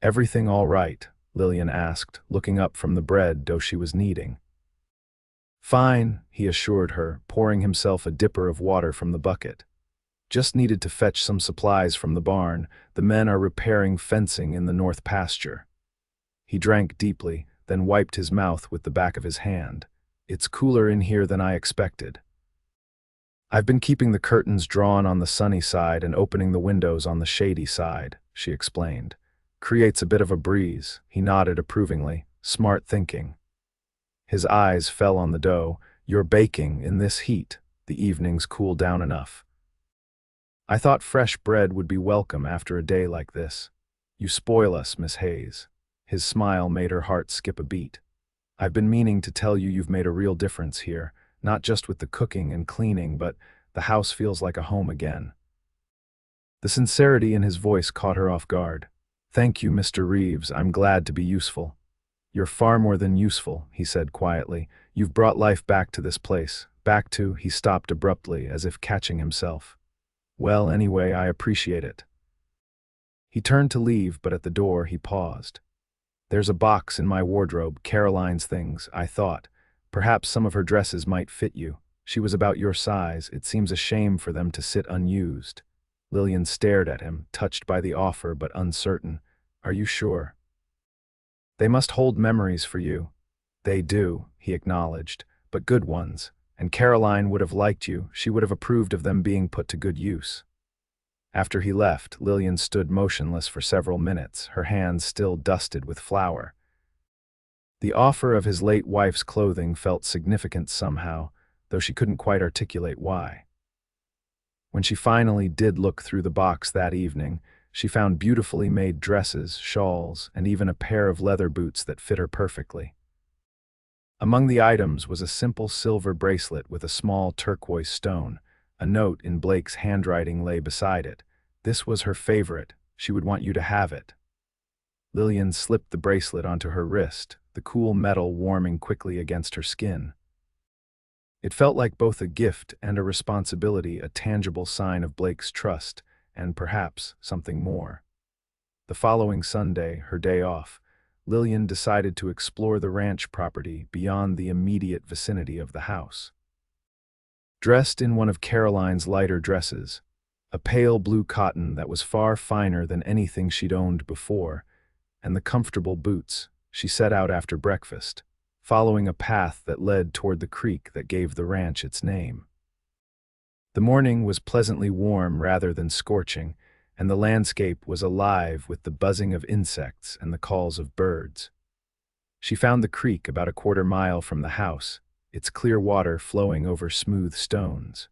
[SPEAKER 1] "Everything all right?" Lillian asked, looking up from the bread dough she was kneading. "Fine," he assured her, pouring himself a dipper of water from the bucket. "Just needed to fetch some supplies from the barn. The men are repairing fencing in the north pasture." He drank deeply, then wiped his mouth with the back of his hand. "It's cooler in here than I expected. I've been keeping the curtains drawn on the sunny side and opening the windows on the shady side," she explained. "Creates a bit of a breeze." He nodded approvingly. "Smart thinking." His eyes fell on the dough. "You're baking in this heat. The evenings cool down enough." "I thought fresh bread would be welcome after a day like this." "You spoil us, Miss Hayes." His smile made her heart skip a beat. "I've been meaning to tell you you've made a real difference here, not just with the cooking and cleaning, but the house feels like a home again." The sincerity in his voice caught her off guard. "Thank you, Mr. Reeves. I'm glad to be useful." "You're far more than useful," he said quietly. "You've brought life back to this place. Back to—" He stopped abruptly, as if catching himself. "Well, anyway, I appreciate it." He turned to leave, but at the door he paused. "There's a box in my wardrobe, Caroline's things, I thought. Perhaps some of her dresses might fit you. She was about your size. It seems a shame for them to sit unused." Lillian stared at him, touched by the offer but uncertain. "Are you sure?" "They must hold memories for you." "They do," he acknowledged, "but good ones. And Caroline would have liked you. She would have approved of them being put to good use." After he left, Lillian stood motionless for several minutes, her hands still dusted with flour. The offer of his late wife's clothing felt significant somehow, though she couldn't quite articulate why. When she finally did look through the box that evening, she found beautifully made dresses, shawls, and even a pair of leather boots that fit her perfectly. Among the items was a simple silver bracelet with a small turquoise stone. A note in Blake's handwriting lay beside it. "This was her favorite. She would want you to have it." Lillian slipped the bracelet onto her wrist, the cool metal warming quickly against her skin. It felt like both a gift and a responsibility, a tangible sign of Blake's trust, and perhaps something more. The following Sunday, her day off, Lillian decided to explore the ranch property beyond the immediate vicinity of the house. Dressed in one of Caroline's lighter dresses, a pale blue cotton that was far finer than anything she'd owned before, and the comfortable boots. She set out after breakfast, following a path that led toward the creek that gave the ranch its name. The morning was pleasantly warm rather than scorching, and the landscape was alive with the buzzing of insects and the calls of birds. She found the creek about a quarter-mile from the house, its clear water flowing over smooth stones.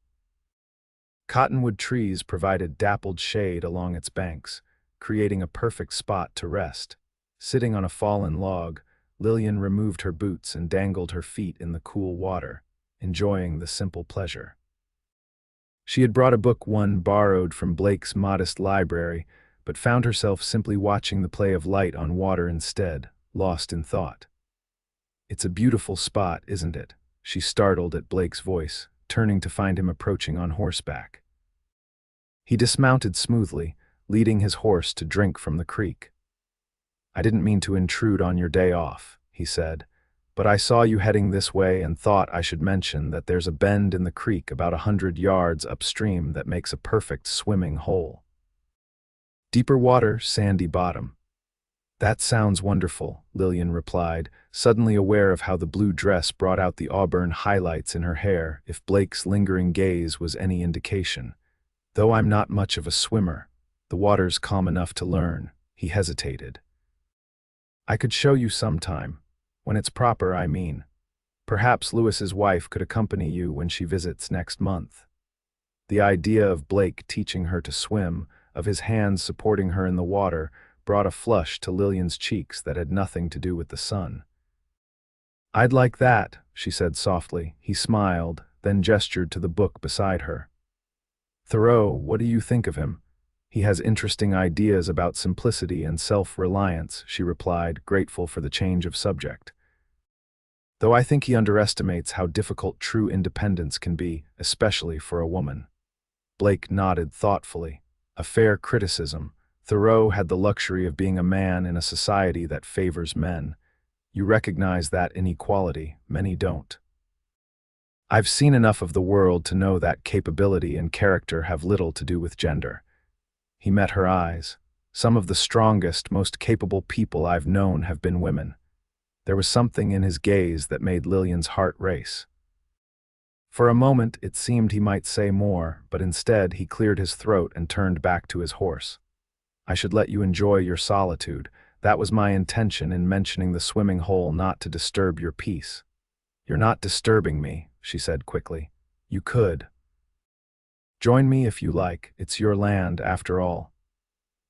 [SPEAKER 1] Cottonwood trees provided dappled shade along its banks, creating a perfect spot to rest. Sitting on a fallen log, Lillian removed her boots and dangled her feet in the cool water, enjoying the simple pleasure. She had brought a book one borrowed from Blake's modest library, but found herself simply watching the play of light on water instead, lost in thought. "It's a beautiful spot, isn't it?" She startled at Blake's voice, turning to find him approaching on horseback. He dismounted smoothly, leading his horse to drink from the creek. "I didn't mean to intrude on your day off," he said, "but I saw you heading this way and thought I should mention that there's a bend in the creek about 100 yards upstream that makes a perfect swimming hole. Deeper water, sandy bottom." "That sounds wonderful," Lillian replied, suddenly aware of how the blue dress brought out the auburn highlights in her hair, if Blake's lingering gaze was any indication. "Though I'm not much of a swimmer, the water's calm enough to learn." He hesitated. "I could show you sometime. When it's proper, I mean. Perhaps Lewis's wife could accompany you when she visits next month." The idea of Blake teaching her to swim, of his hands supporting her in the water, brought a flush to Lillian's cheeks that had nothing to do with the sun. "I'd like that," she said softly. He smiled, then gestured to the book beside her. "Thoreau, what do you think of him?" "He has interesting ideas about simplicity and self-reliance," she replied, grateful for the change of subject. "Though I think he underestimates how difficult true independence can be, especially for a woman." Blake nodded thoughtfully. A fair criticism. Thoreau had the luxury of being a man in a society that favors men. You recognize that inequality, many don't. "I've seen enough of the world to know that capability and character have little to do with gender." He met her eyes. "Some of the strongest, most capable people I've known have been women." There was something in his gaze that made Lillian's heart race. For a moment it seemed he might say more, but instead he cleared his throat and turned back to his horse. "I should let you enjoy your solitude. That was my intention in mentioning the swimming hole, not to disturb your peace." "You're not disturbing me," she said quickly. "You could. Join me if you like. It's your land, after all."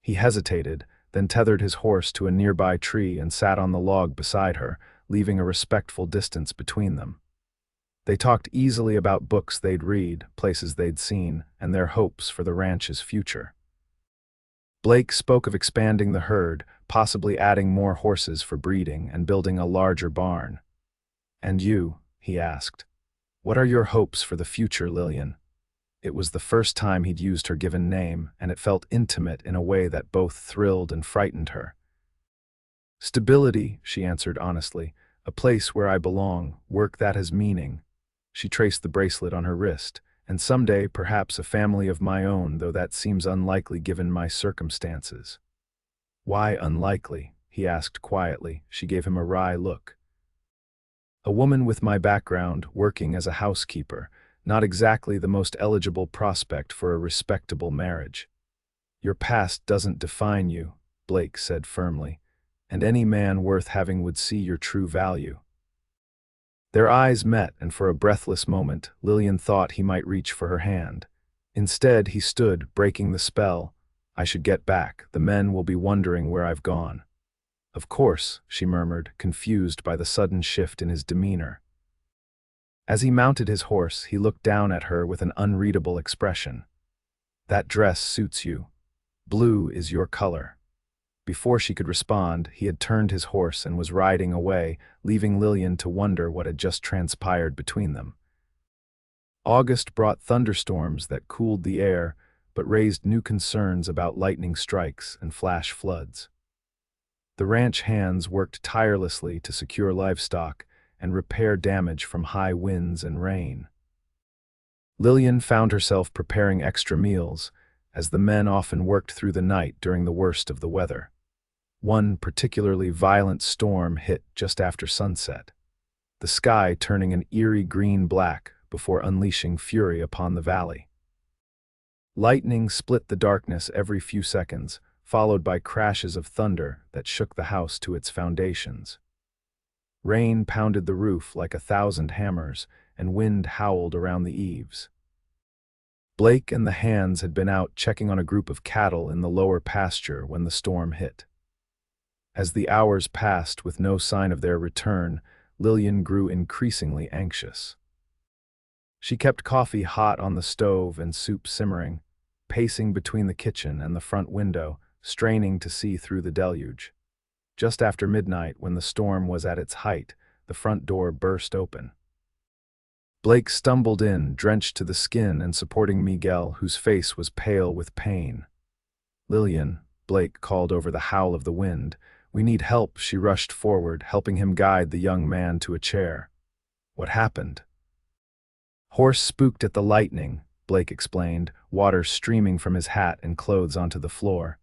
[SPEAKER 1] He hesitated, then tethered his horse to a nearby tree and sat on the log beside her, leaving a respectful distance between them. They talked easily about books they'd read, places they'd seen, and their hopes for the ranch's future. Blake spoke of expanding the herd, possibly adding more horses for breeding and building a larger barn. "And you?" he asked. "What are your hopes for the future, Lillian?" It was the first time he'd used her given name, and it felt intimate in a way that both thrilled and frightened her. "Stability," she answered honestly. "A place where I belong, work that has meaning." She traced the bracelet on her wrist. "And someday, perhaps a family of my own, though that seems unlikely given my circumstances." "Why unlikely?" he asked quietly. She gave him a wry look. "A woman with my background, working as a housekeeper, not exactly the most eligible prospect for a respectable marriage." "Your past doesn't define you," Blake said firmly, "and any man worth having would see your true value." Their eyes met, and for a breathless moment, Lillian thought he might reach for her hand. Instead, he stood, breaking the spell. "I should get back. The men will be wondering where I've gone." "Of course," she murmured, confused by the sudden shift in his demeanor. As he mounted his horse, he looked down at her with an unreadable expression. "That dress suits you. Blue is your color." Before she could respond, he had turned his horse and was riding away, leaving Lillian to wonder what had just transpired between them. August brought thunderstorms that cooled the air, but raised new concerns about lightning strikes and flash floods. The ranch hands worked tirelessly to secure livestock and repair damage from high winds and rain. Lillian found herself preparing extra meals, as the men often worked through the night during the worst of the weather. One particularly violent storm hit just after sunset, the sky turning an eerie green-black before unleashing fury upon the valley. Lightning split the darkness every few seconds, followed by crashes of thunder that shook the house to its foundations. Rain pounded the roof like 1,000 hammers, and wind howled around the eaves. Blake and the hands had been out checking on a group of cattle in the lower pasture when the storm hit. As the hours passed with no sign of their return, Lillian grew increasingly anxious. She kept coffee hot on the stove and soup simmering, pacing between the kitchen and the front window, straining to see through the deluge. Just after midnight, when the storm was at its height, the front door burst open. Blake stumbled in, drenched to the skin and supporting Miguel, whose face was pale with pain. "Lillian," Blake called over the howl of the wind. "We need help." She rushed forward, helping him guide the young man to a chair. "What happened?" "Horse spooked at the lightning," Blake explained, water streaming from his hat and clothes onto the floor.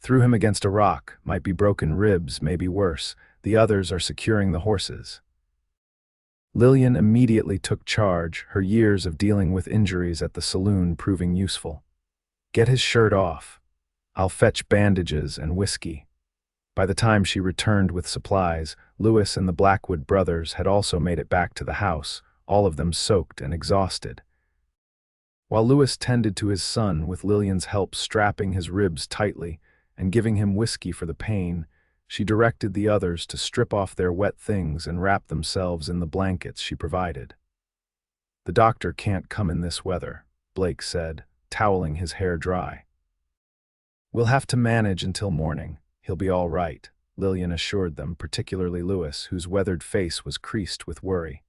[SPEAKER 1] "Threw him against a rock, might be broken ribs, maybe worse. The others are securing the horses." Lillian immediately took charge, her years of dealing with injuries at the saloon proving useful. "Get his shirt off. I'll fetch bandages and whiskey." By the time she returned with supplies, Lewis and the Blackwood brothers had also made it back to the house, all of them soaked and exhausted. While Lewis tended to his son with Lillian's help strapping his ribs tightly and giving him whiskey for the pain, she directed the others to strip off their wet things and wrap themselves in the blankets she provided. "The doctor can't come in this weather," Blake said, toweling his hair dry. "We'll have to manage until morning. He'll be all right," Lillian assured them, particularly Lewis, whose weathered face was creased with worry.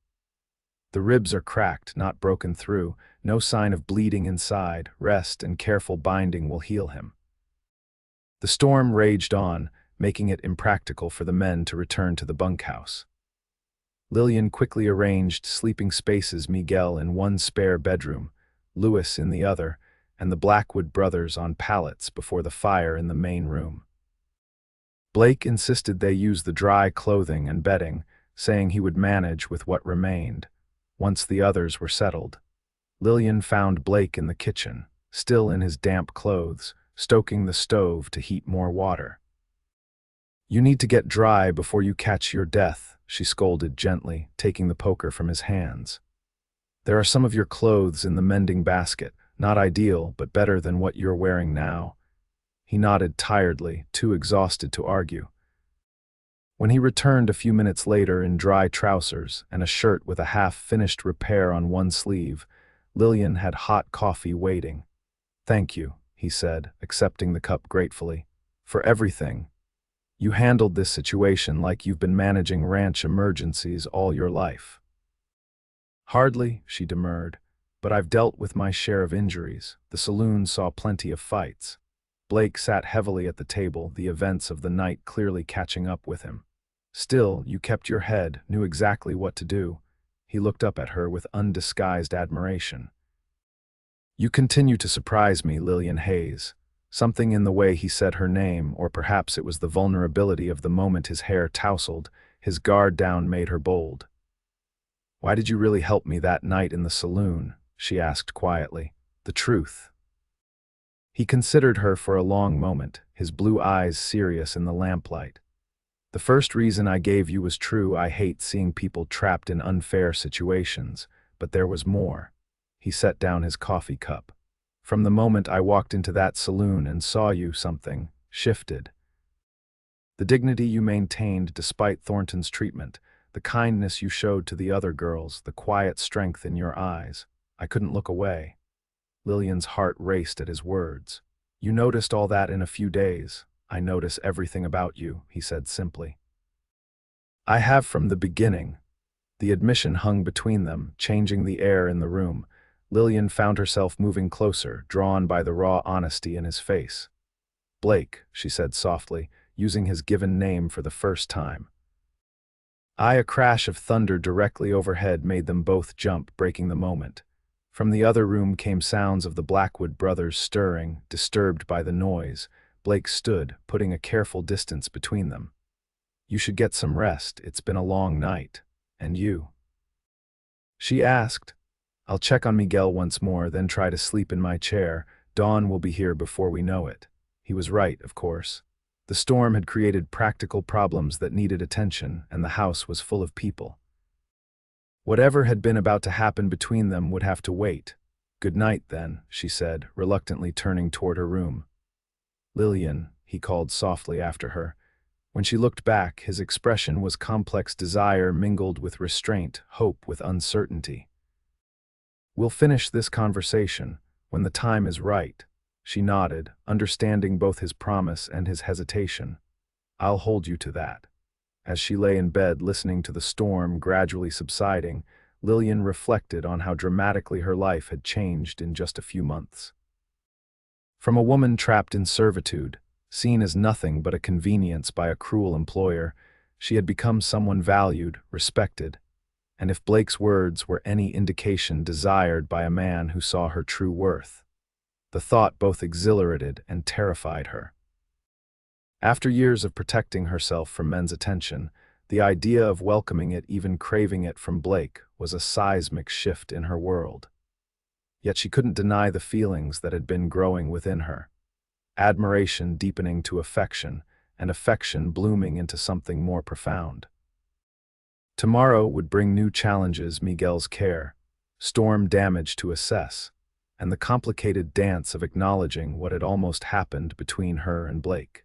[SPEAKER 1] "The ribs are cracked, not broken through, no sign of bleeding inside. Rest and careful binding will heal him." The storm raged on, making it impractical for the men to return to the bunkhouse. Lillian quickly arranged sleeping spaces, Miguel in one spare bedroom, Lewis in the other, and the Blackwood brothers on pallets before the fire in the main room. Blake insisted they use the dry clothing and bedding, saying he would manage with what remained. Once the others were settled, Lillian found Blake in the kitchen, still in his damp clothes, stoking the stove to heat more water. "You need to get dry before you catch your death," she scolded gently, taking the poker from his hands. "There are some of your clothes in the mending basket, not ideal, but better than what you're wearing now." He nodded tiredly, too exhausted to argue. When he returned a few minutes later in dry trousers and a shirt with a half-finished repair on one sleeve, Lillian had hot coffee waiting. "Thank you," he said, accepting the cup gratefully, "for everything. You handled this situation like you've been managing ranch emergencies all your life." "Hardly," she demurred, "but I've dealt with my share of injuries. The saloon saw plenty of fights." Blake sat heavily at the table, the events of the night clearly catching up with him. "Still, you kept your head, knew exactly what to do." He looked up at her with undisguised admiration. "You continue to surprise me, Lillian Hayes." Something in the way he said her name, or perhaps it was the vulnerability of the moment his hair tousled, his guard down, made her bold. "Why did you really help me that night in the saloon?" she asked quietly. "The truth." He considered her for a long moment, his blue eyes serious in the lamplight. "The first reason I gave you was true. I hate seeing people trapped in unfair situations, but there was more." He set down his coffee cup. "From the moment I walked into that saloon and saw you, something shifted. The dignity you maintained despite Thornton's treatment, the kindness you showed to the other girls, the quiet strength in your eyes. I couldn't look away." Lillian's heart raced at his words. "You noticed all that in a few days." "I notice everything about you," he said simply. "I have from the beginning." The admission hung between them, changing the air in the room. Lillian found herself moving closer, drawn by the raw honesty in his face. "Blake," she said softly, using his given name for the first time. A crash of thunder directly overhead made them both jump, breaking the moment. From the other room came sounds of the Blackwood brothers stirring, disturbed by the noise. Blake stood, putting a careful distance between them. "You should get some rest, it's been a long night. And you?" she asked. "I'll check on Miguel once more, then try to sleep in my chair. Dawn will be here before we know it." He was right, of course. The storm had created practical problems that needed attention, and the house was full of people. Whatever had been about to happen between them would have to wait. "Good night, then," she said, reluctantly turning toward her room. "Lillian," he called softly after her. When she looked back, his expression was complex desire mingled with restraint, hope with uncertainty. "We'll finish this conversation when the time is right." She nodded, understanding both his promise and his hesitation. "I'll hold you to that." As she lay in bed listening to the storm gradually subsiding, Lillian reflected on how dramatically her life had changed in just a few months. From a woman trapped in servitude, seen as nothing but a convenience by a cruel employer, she had become someone valued, respected, and if Blake's words were any indication, desired by a man who saw her true worth. The thought both exhilarated and terrified her. After years of protecting herself from men's attention, the idea of welcoming it, even craving it from Blake, was a seismic shift in her world. Yet she couldn't deny the feelings that had been growing within her. Admiration deepening to affection, and affection blooming into something more profound. Tomorrow would bring new challenges, Miguel's care, storm damage to assess, and the complicated dance of acknowledging what had almost happened between her and Blake.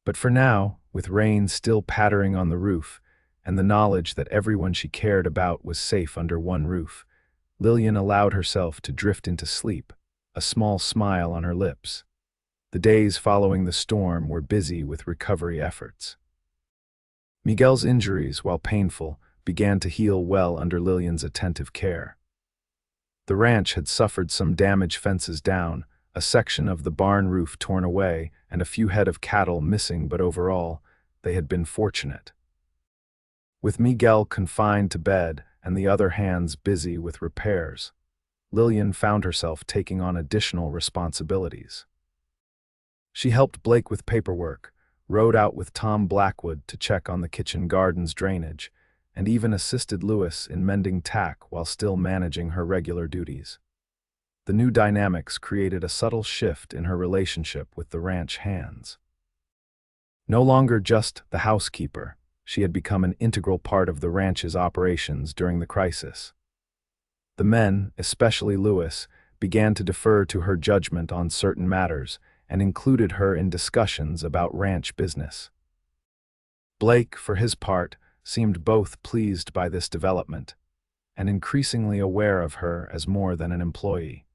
[SPEAKER 1] But for now, with rain still pattering on the roof, and the knowledge that everyone she cared about was safe under one roof, Lillian allowed herself to drift into sleep, a small smile on her lips. The days following the storm were busy with recovery efforts. Miguel's injuries, while painful, began to heal well under Lillian's attentive care. The ranch had suffered some damage, fences down, a section of the barn roof torn away, and a few head of cattle missing, but overall, they had been fortunate. With Miguel confined to bed and the other hands busy with repairs, Lillian found herself taking on additional responsibilities. She helped Blake with paperwork, rode out with Tom Blackwood to check on the kitchen garden's drainage, and even assisted Lewis in mending tack while still managing her regular duties. The new dynamics created a subtle shift in her relationship with the ranch hands. No longer just the housekeeper, she had become an integral part of the ranch's operations during the crisis. The men, especially Lewis, began to defer to her judgment on certain matters and included her in discussions about ranch business. Blake, for his part, seemed both pleased by this development and increasingly aware of her as more than an employee.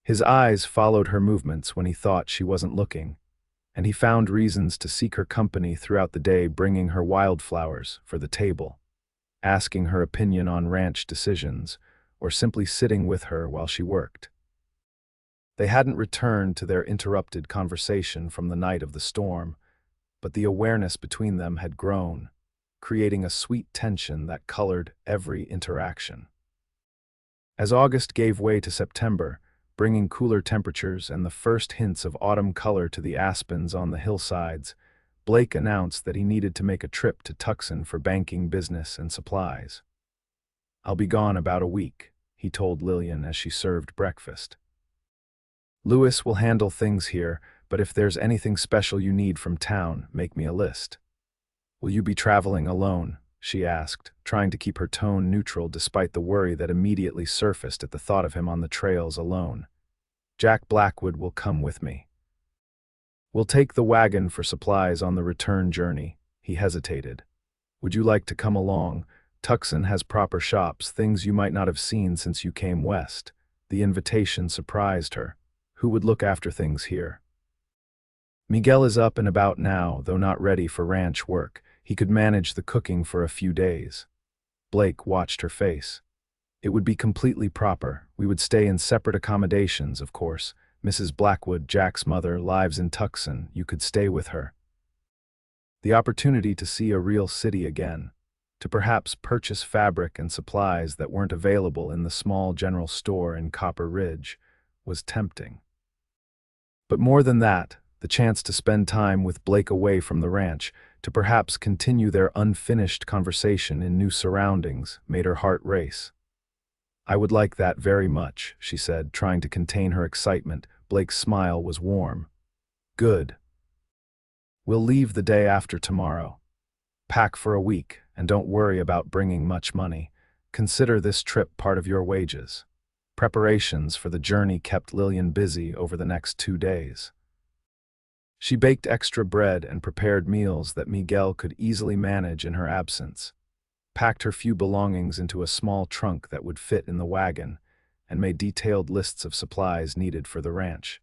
[SPEAKER 1] His eyes followed her movements when he thought she wasn't looking, and he found reasons to seek her company throughout the day, bringing her wildflowers for the table, asking her opinion on ranch decisions, or simply sitting with her while she worked. They hadn't returned to their interrupted conversation from the night of the storm, but the awareness between them had grown, creating a sweet tension that colored every interaction. As August gave way to September, bringing cooler temperatures and the first hints of autumn color to the aspens on the hillsides, Blake announced that he needed to make a trip to Tucson for banking business and supplies. "I'll be gone about a week," he told Lillian as she served breakfast. "Lewis will handle things here, but if there's anything special you need from town, make me a list." "Will you be traveling alone?" she asked, trying to keep her tone neutral despite the worry that immediately surfaced at the thought of him on the trails alone. "Jack Blackwood will come with me." "We'll take the wagon for supplies on the return journey." He hesitated. "Would you like to come along? Tucson has proper shops, things you might not have seen since you came west." The invitation surprised her. Who would look after things here? "Miguel is up and about now, though not ready for ranch work. He could manage the cooking for a few days." Blake watched her face. "It would be completely proper. We would stay in separate accommodations, of course. Mrs. Blackwood, Jack's mother, lives in Tucson. You could stay with her." The opportunity to see a real city again, to perhaps purchase fabric and supplies that weren't available in the small general store in Copper Ridge, was tempting. But more than that, the chance to spend time with Blake away from the ranch, to perhaps continue their unfinished conversation in new surroundings, made her heart race. "I would like that very much," she said, trying to contain her excitement. Blake's smile was warm. "Good. We'll leave the day after tomorrow. Pack for a week, and don't worry about bringing much money. Consider this trip part of your wages." Preparations for the journey kept Lillian busy over the next 2 days. She baked extra bread and prepared meals that Miguel could easily manage in her absence, packed her few belongings into a small trunk that would fit in the wagon, and made detailed lists of supplies needed for the ranch.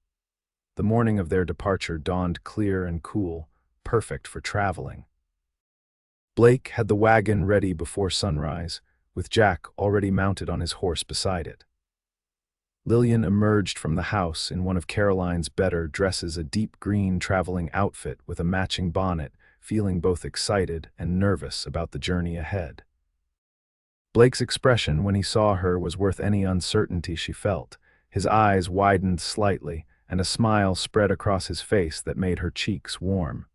[SPEAKER 1] The morning of their departure dawned clear and cool, perfect for traveling. Blake had the wagon ready before sunrise, with Jack already mounted on his horse beside it. Lillian emerged from the house in one of Caroline's better dresses, a deep green traveling outfit with a matching bonnet, feeling both excited and nervous about the journey ahead. Blake's expression when he saw her was worth any uncertainty she felt. His eyes widened slightly, and a smile spread across his face that made her cheeks warm.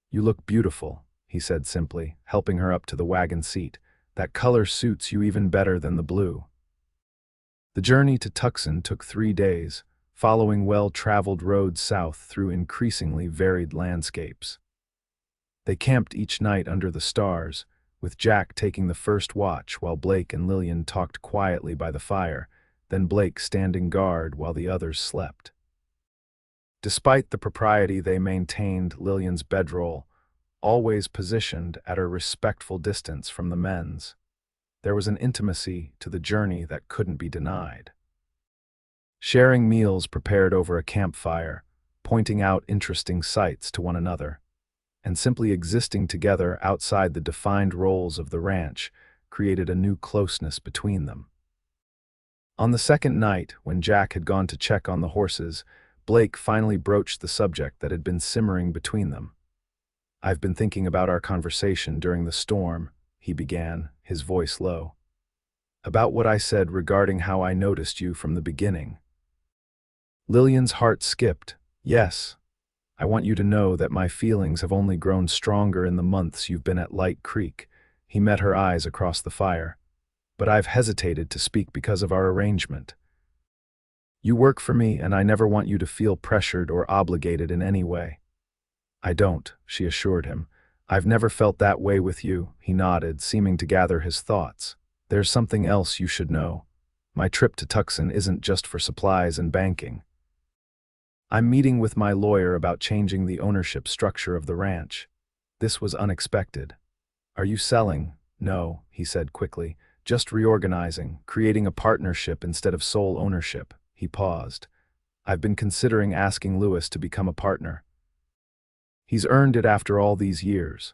[SPEAKER 1] "You look beautiful," he said simply, helping her up to the wagon seat. "That color suits you even better than the blue." The journey to Tucson took 3 days, following well-traveled roads south through increasingly varied landscapes. They camped each night under the stars, with Jack taking the first watch while Blake and Lillian talked quietly by the fire, then Blake standing guard while the others slept. Despite the propriety they maintained Lillian's bedroll, always positioned at a respectful distance from the men's. There was an intimacy to the journey that couldn't be denied. Sharing meals prepared over a campfire, pointing out interesting sights to one another, and simply existing together outside the defined roles of the ranch created a new closeness between them. On the second night, when Jack had gone to check on the horses, Blake finally broached the subject that had been simmering between them. "I've been thinking about our conversation during the storm," he began, his voice low. "About what I said regarding how I noticed you from the beginning." Lillian's heart skipped. "Yes. I want you to know that my feelings have only grown stronger in the months you've been at Light Creek." He met her eyes across the fire. "But I've hesitated to speak because of our arrangement. You work for me, and I never want you to feel pressured or obligated in any way." "I don't," she assured him. "I've never felt that way with you." He nodded, seeming to gather his thoughts. "There's something else you should know. My trip to Tucson isn't just for supplies and banking. I'm meeting with my lawyer about changing the ownership structure of the ranch." This was unexpected. "Are you selling?" "No," he said quickly. "Just reorganizing, creating a partnership instead of sole ownership." He paused. "I've been considering asking Lewis to become a partner. He's earned it after all these years."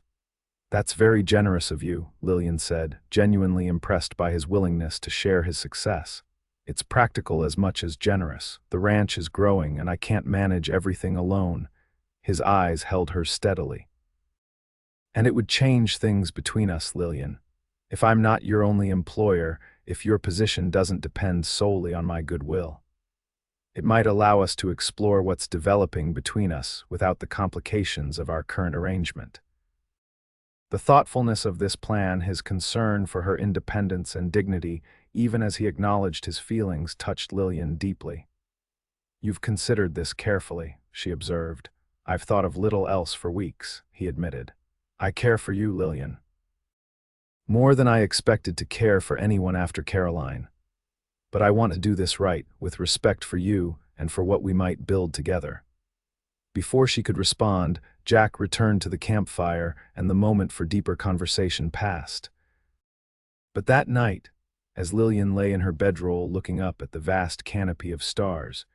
[SPEAKER 1] "That's very generous of you," Lillian said, genuinely impressed by his willingness to share his success. "It's practical as much as generous. The ranch is growing, and I can't manage everything alone." His eyes held hers steadily. "And it would change things between us, Lillian. If I'm not your only employer, if your position doesn't depend solely on my goodwill. It might allow us to explore what's developing between us without the complications of our current arrangement." The thoughtfulness of this plan, his concern for her independence and dignity, even as he acknowledged his feelings, touched Lillian deeply. "You've considered this carefully," she observed. "I've thought of little else for weeks," he admitted. "I care for you, Lillian. More than I expected to care for anyone after Caroline. But I want to do this right, with respect for you and for what we might build together." Before she could respond, Jack returned to the campfire, and the moment for deeper conversation passed. But that night, as Lillian lay in her bedroll looking up at the vast canopy of stars,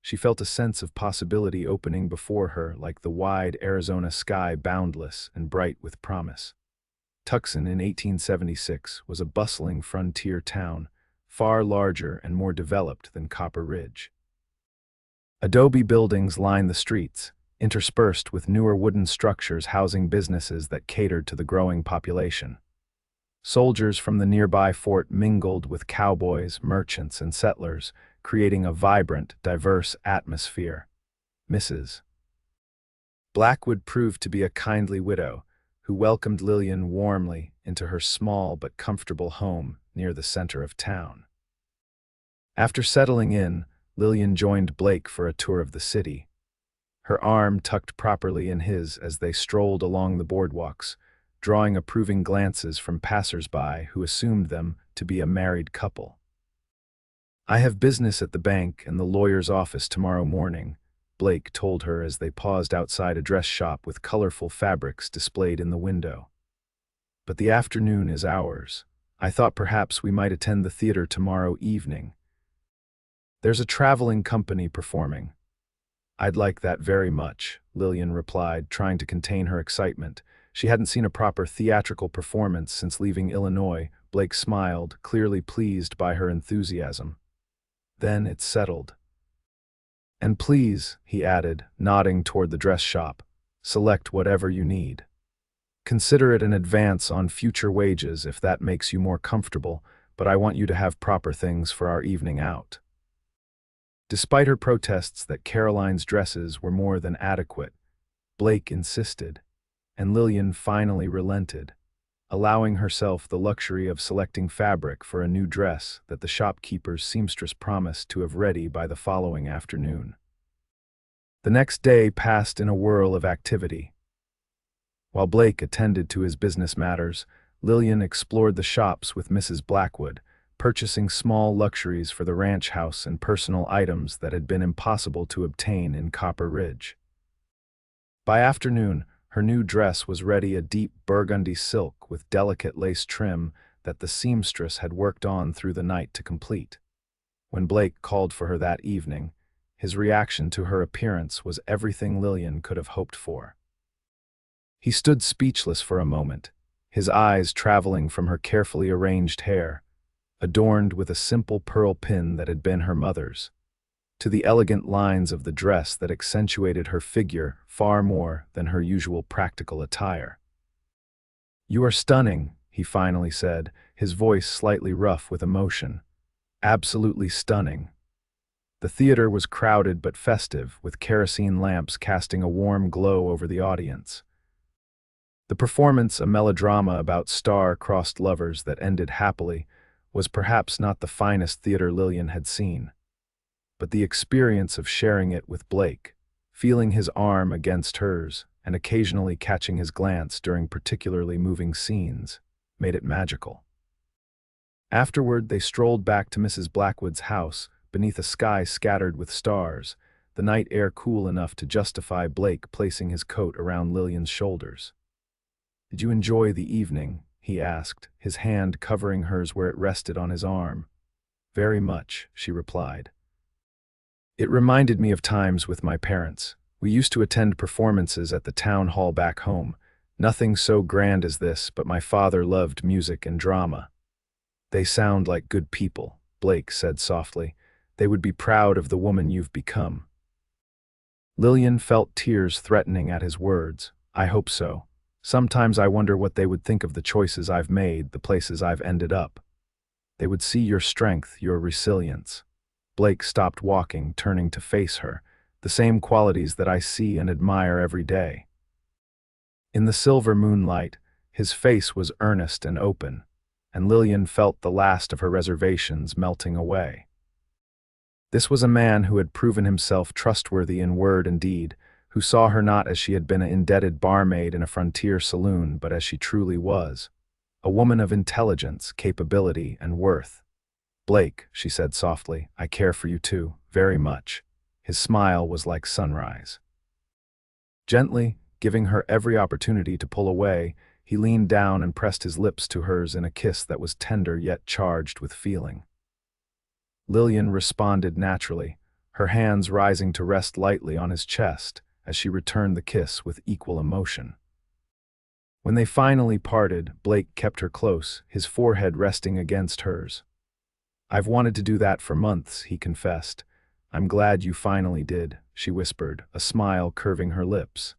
[SPEAKER 1] she felt a sense of possibility opening before her, like the wide Arizona sky, boundless and bright with promise. Tucson in 1876 was a bustling frontier town, far larger and more developed than Copper Ridge. Adobe buildings lined the streets, interspersed with newer wooden structures housing businesses that catered to the growing population. Soldiers from the nearby fort mingled with cowboys, merchants, and settlers, creating a vibrant, diverse atmosphere. Mrs. Blackwood proved to be a kindly widow who welcomed Lillian warmly into her small but comfortable home near the center of town. After settling in, Lillian joined Blake for a tour of the city, her arm tucked properly in his as they strolled along the boardwalks, drawing approving glances from passers-by who assumed them to be a married couple. "I have business at the bank and the lawyer's office tomorrow morning," Blake told her as they paused outside a dress shop with colorful fabrics displayed in the window. "But the afternoon is ours. I thought perhaps we might attend the theater tomorrow evening. There's a traveling company performing." "I'd like that very much," Lillian replied, trying to contain her excitement. She hadn't seen a proper theatrical performance since leaving Illinois. Blake smiled, clearly pleased by her enthusiasm. Then it settled. "And please," he added, nodding toward the dress shop, "select whatever you need. Consider it an advance on future wages if that makes you more comfortable, but I want you to have proper things for our evening out." Despite her protests that Caroline's dresses were more than adequate, Blake insisted, and Lillian finally relented, allowing herself the luxury of selecting fabric for a new dress that the shopkeeper's seamstress promised to have ready by the following afternoon. The next day passed in a whirl of activity. While Blake attended to his business matters, Lillian explored the shops with Mrs. Blackwood, purchasing small luxuries for the ranch house and personal items that had been impossible to obtain in Copper Ridge. By afternoon, her new dress was ready, a deep burgundy silk with delicate lace trim that the seamstress had worked on through the night to complete. When Blake called for her that evening, his reaction to her appearance was everything Lillian could have hoped for. He stood speechless for a moment, his eyes traveling from her carefully arranged hair, adorned with a simple pearl pin that had been her mother's, to the elegant lines of the dress that accentuated her figure far more than her usual practical attire. "You are stunning," he finally said, his voice slightly rough with emotion. "Absolutely stunning." The theater was crowded but festive, with kerosene lamps casting a warm glow over the audience. The performance, a melodrama about star-crossed lovers that ended happily, was perhaps not the finest theater Lillian had seen. But the experience of sharing it with Blake, feeling his arm against hers, and occasionally catching his glance during particularly moving scenes, made it magical. Afterward, they strolled back to Mrs. Blackwood's house, beneath a sky scattered with stars, the night air cool enough to justify Blake placing his coat around Lillian's shoulders. "Did you enjoy the evening?" he asked, his hand covering hers where it rested on his arm. "Very much," she replied. "It reminded me of times with my parents. We used to attend performances at the town hall back home. Nothing so grand as this, but my father loved music and drama." "They sound like good people," Blake said softly. "They would be proud of the woman you've become." Lillian felt tears threatening at his words. "I hope so. Sometimes I wonder what they would think of the choices I've made, the places I've ended up. They would see your strength, your resilience." Blake stopped walking, turning to face her, "The same qualities that I see and admire every day." In the silver moonlight, his face was earnest and open, and Lillian felt the last of her reservations melting away. This was a man who had proven himself trustworthy in word and deed, who saw her not as she had been an indebted barmaid in a frontier saloon, but as she truly was, a woman of intelligence, capability, and worth. "Blake," she said softly, "I care for you too, very much." His smile was like sunrise. Gently, giving her every opportunity to pull away, he leaned down and pressed his lips to hers in a kiss that was tender yet charged with feeling. Lillian responded naturally, her hands rising to rest lightly on his chest as she returned the kiss with equal emotion. When they finally parted, Blake kept her close, his forehead resting against hers. "I've wanted to do that for months," he confessed. "I'm glad you finally did," she whispered, a smile curving her lips.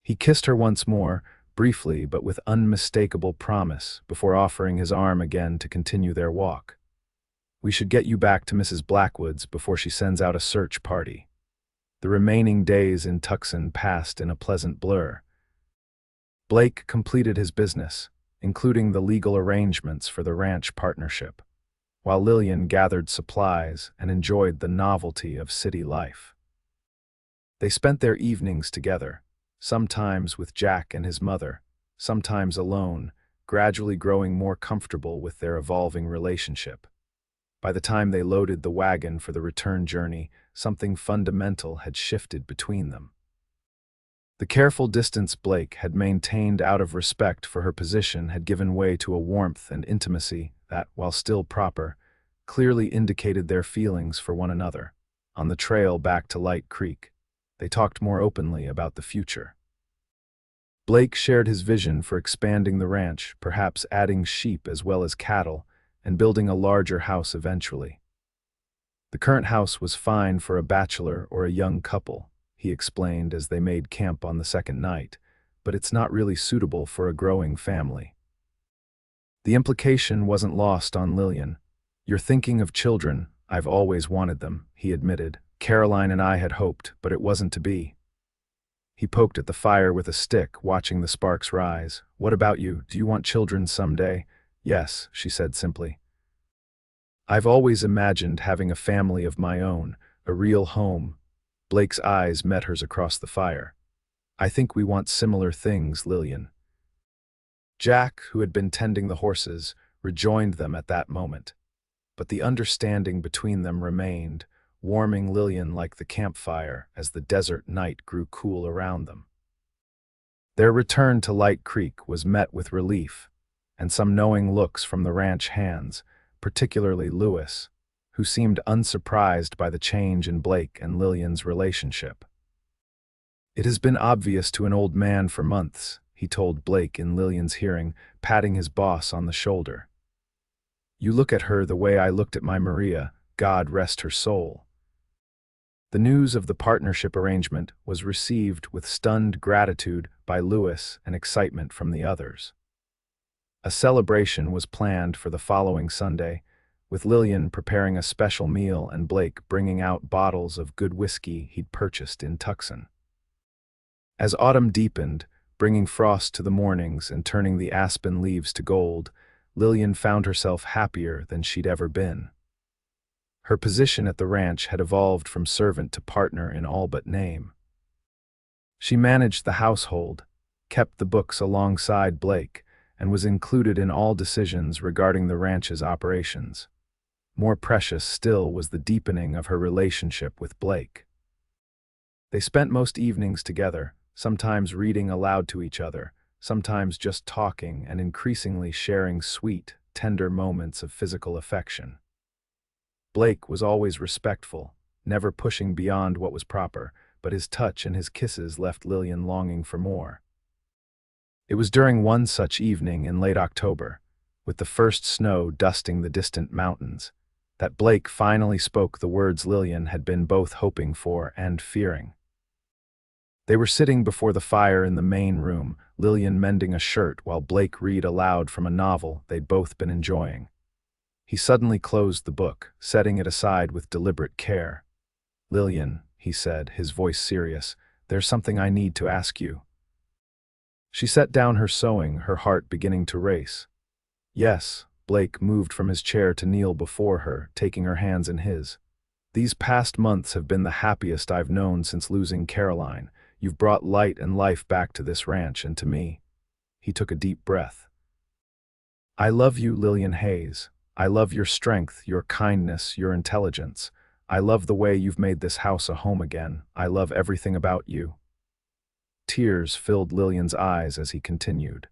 [SPEAKER 1] He kissed her once more, briefly but with unmistakable promise, before offering his arm again to continue their walk. "We should get you back to Mrs. Blackwood's before she sends out a search party." The remaining days in Tucson passed in a pleasant blur. Blake completed his business, including the legal arrangements for the ranch partnership, while Lillian gathered supplies and enjoyed the novelty of city life. They spent their evenings together, sometimes with Jack and his mother, sometimes alone, gradually growing more comfortable with their evolving relationship. By the time they loaded the wagon for the return journey, something fundamental had shifted between them. The careful distance Blake had maintained out of respect for her position had given way to a warmth and intimacy that, while still proper, clearly indicated their feelings for one another. On the trail back to Light Creek, they talked more openly about the future. Blake shared his vision for expanding the ranch, perhaps adding sheep as well as cattle, and building a larger house eventually. "The current house was fine for a bachelor or a young couple," he explained as they made camp on the second night, "but it's not really suitable for a growing family." The implication wasn't lost on Lillian. "You're thinking of children. I've always wanted them," he admitted. "Caroline and I had hoped, but it wasn't to be." He poked at the fire with a stick, watching the sparks rise. "What about you? Do you want children someday?" "Yes," she said simply. "I've always imagined having a family of my own, a real home." Blake's eyes met hers across the fire. "I think we want similar things, Lillian." Jack, who had been tending the horses, rejoined them at that moment. But the understanding between them remained, warming Lillian like the campfire as the desert night grew cool around them. Their return to Light Creek was met with relief, and some knowing looks from the ranch hands, particularly Lewis, who seemed unsurprised by the change in Blake and Lillian's relationship. "It has been obvious to an old man for months," he told Blake in Lillian's hearing, patting his boss on the shoulder. "You look at her the way I looked at my Maria, God rest her soul." The news of the partnership arrangement was received with stunned gratitude by Lewis and excitement from the others. A celebration was planned for the following Sunday, with Lillian preparing a special meal and Blake bringing out bottles of good whiskey he'd purchased in Tucson. As autumn deepened, bringing frost to the mornings and turning the aspen leaves to gold, Lillian found herself happier than she'd ever been. Her position at the ranch had evolved from servant to partner in all but name. She managed the household, kept the books alongside Blake, and was included in all decisions regarding the ranch's operations. More precious still was the deepening of her relationship with Blake. They spent most evenings together, sometimes reading aloud to each other, sometimes just talking and increasingly sharing sweet, tender moments of physical affection. Blake was always respectful, never pushing beyond what was proper, but his touch and his kisses left Lillian longing for more. It was during one such evening in late October, with the first snow dusting the distant mountains, that Blake finally spoke the words Lillian had been both hoping for and fearing. They were sitting before the fire in the main room, Lillian mending a shirt while Blake read aloud from a novel they'd both been enjoying. He suddenly closed the book, setting it aside with deliberate care. "Lillian," he said, his voice serious, "there's something I need to ask you." She set down her sewing, her heart beginning to race. "Yes." Blake moved from his chair to kneel before her, taking her hands in his. "These past months have been the happiest I've known since losing Caroline. You've brought light and life back to this ranch and to me." He took a deep breath. "I love you, Lillian Hayes. I love your strength, your kindness, your intelligence. I love the way you've made this house a home again. I love everything about you." Tears filled Lillian's eyes as he continued.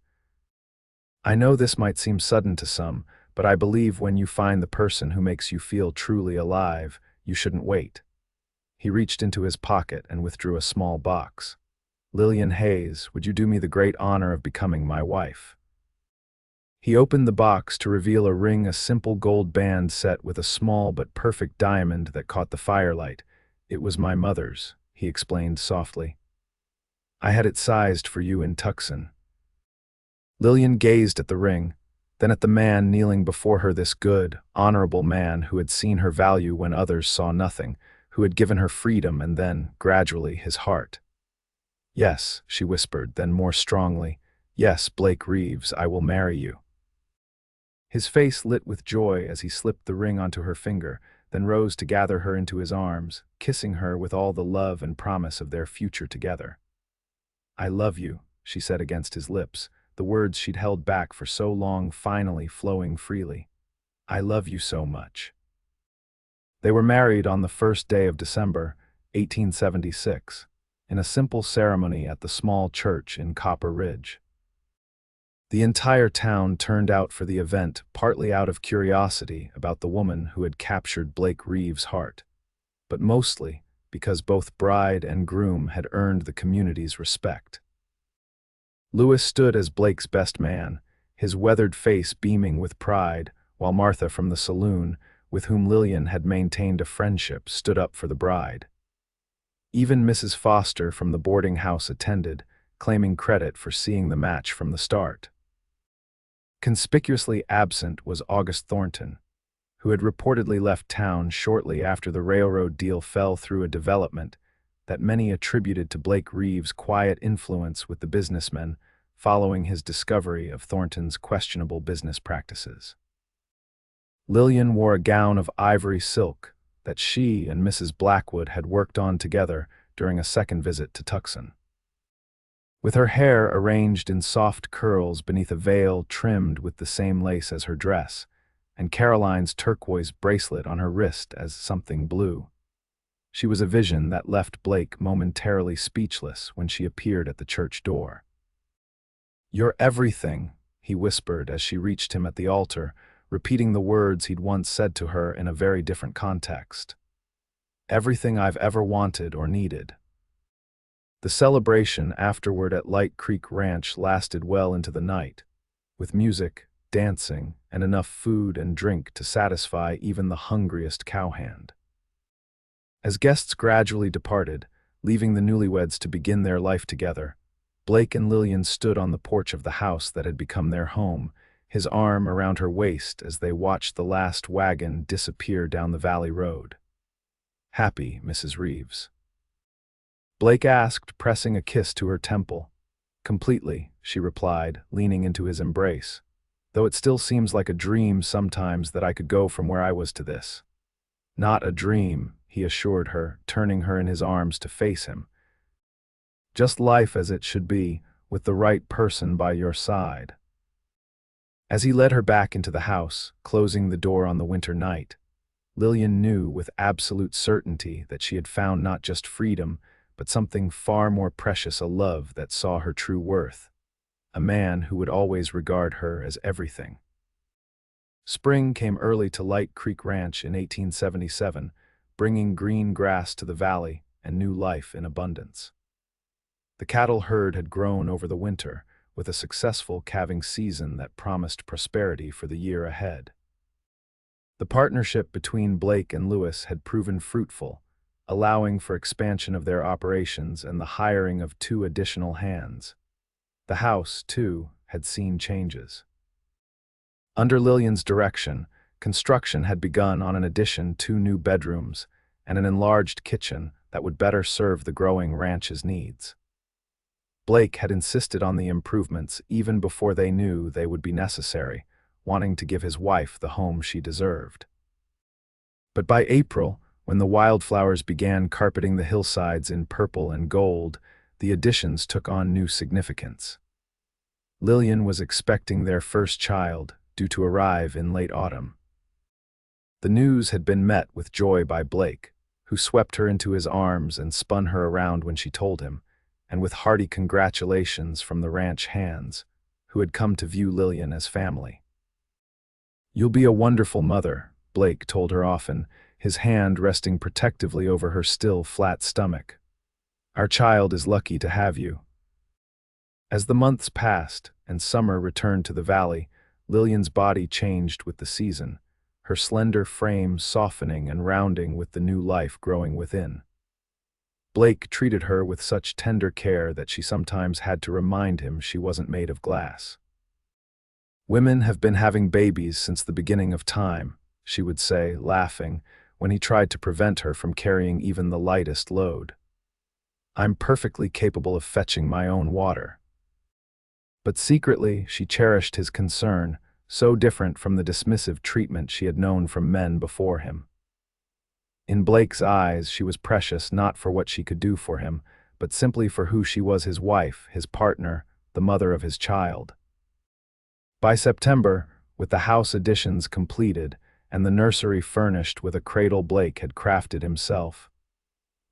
[SPEAKER 1] "I know this might seem sudden to some, but I believe when you find the person who makes you feel truly alive, you shouldn't wait." He reached into his pocket and withdrew a small box. "Lillian Hayes, would you do me the great honor of becoming my wife?" He opened the box to reveal a ring, a simple gold band set with a small but perfect diamond that caught the firelight. "It was my mother's," he explained softly. "I had it sized for you in Tucson." Lillian gazed at the ring, then at the man kneeling before her, this good, honorable man who had seen her value when others saw nothing, who had given her freedom and then, gradually, his heart. "Yes," she whispered, then more strongly, "Yes, Blake Reeves, I will marry you." His face lit with joy as he slipped the ring onto her finger, then rose to gather her into his arms, kissing her with all the love and promise of their future together. "I love you," she said against his lips, the words she'd held back for so long finally flowing freely. "I love you so much." They were married on the first day of December, 1876, in a simple ceremony at the small church in Copper Ridge. The entire town turned out for the event, partly out of curiosity about the woman who had captured Blake Reeves' heart, but mostly because both bride and groom had earned the community's respect. Lewis stood as Blake's best man, his weathered face beaming with pride, while Martha from the saloon, with whom Lillian had maintained a friendship, stood up for the bride. Even Mrs. Foster from the boarding house attended, claiming credit for seeing the match from the start. Conspicuously absent was August Thornton, who had reportedly left town shortly after the railroad deal fell through, a development that many attributed to Blake Reeves' quiet influence with the businessmen following his discovery of Thornton's questionable business practices. Lillian wore a gown of ivory silk that she and Mrs. Blackwood had worked on together during a second visit to Tucson. With her hair arranged in soft curls beneath a veil trimmed with the same lace as her dress, and Caroline's turquoise bracelet on her wrist as something blue, she was a vision that left Blake momentarily speechless when she appeared at the church door. "You're everything," he whispered as she reached him at the altar, repeating the words he'd once said to her in a very different context. "Everything I've ever wanted or needed." The celebration afterward at Light Creek Ranch lasted well into the night, with music, dancing, and enough food and drink to satisfy even the hungriest cowhand. As guests gradually departed, leaving the newlyweds to begin their life together, Blake and Lillian stood on the porch of the house that had become their home, his arm around her waist as they watched the last wagon disappear down the valley road. "Happy, Mrs. Reeves?" Blake asked, pressing a kiss to her temple. "Completely," she replied, leaning into his embrace, "though it still seems like a dream sometimes that I could go from where I was to this." "Not a dream," he assured her, turning her in his arms to face him. "Just life as it should be, with the right person by your side." As he led her back into the house, closing the door on the winter night, Lillian knew with absolute certainty that she had found not just freedom, but something far more precious, a love that saw her true worth, a man who would always regard her as everything. Spring came early to Light Creek Ranch in 1877, bringing green grass to the valley and new life in abundance. The cattle herd had grown over the winter, with a successful calving season that promised prosperity for the year ahead. The partnership between Blake and Lewis had proven fruitful, allowing for expansion of their operations and the hiring of 2 additional hands. The house, too, had seen changes. Under Lillian's direction, construction had begun on an addition, 2 new bedrooms, and an enlarged kitchen that would better serve the growing ranch's needs. Blake had insisted on the improvements even before they knew they would be necessary, wanting to give his wife the home she deserved. But by April, when the wildflowers began carpeting the hillsides in purple and gold, the additions took on new significance. Lillian was expecting their first child, due to arrive in late autumn. The news had been met with joy by Blake, who swept her into his arms and spun her around when she told him, and with hearty congratulations from the ranch hands, who had come to view Lillian as family. "You'll be a wonderful mother," Blake told her often, his hand resting protectively over her still flat stomach. "Our child is lucky to have you." As the months passed and summer returned to the valley, Lillian's body changed with the season, her slender frame softening and rounding with the new life growing within. Blake treated her with such tender care that she sometimes had to remind him she wasn't made of glass. "Women have been having babies since the beginning of time," she would say, laughing, when he tried to prevent her from carrying even the lightest load. "I'm perfectly capable of fetching my own water." But secretly, she cherished his concern, so different from the dismissive treatment she had known from men before him. In Blake's eyes, she was precious not for what she could do for him, but simply for who she was: his wife, his partner, the mother of his child. By September, with the house additions completed and the nursery furnished with a cradle Blake had crafted himself,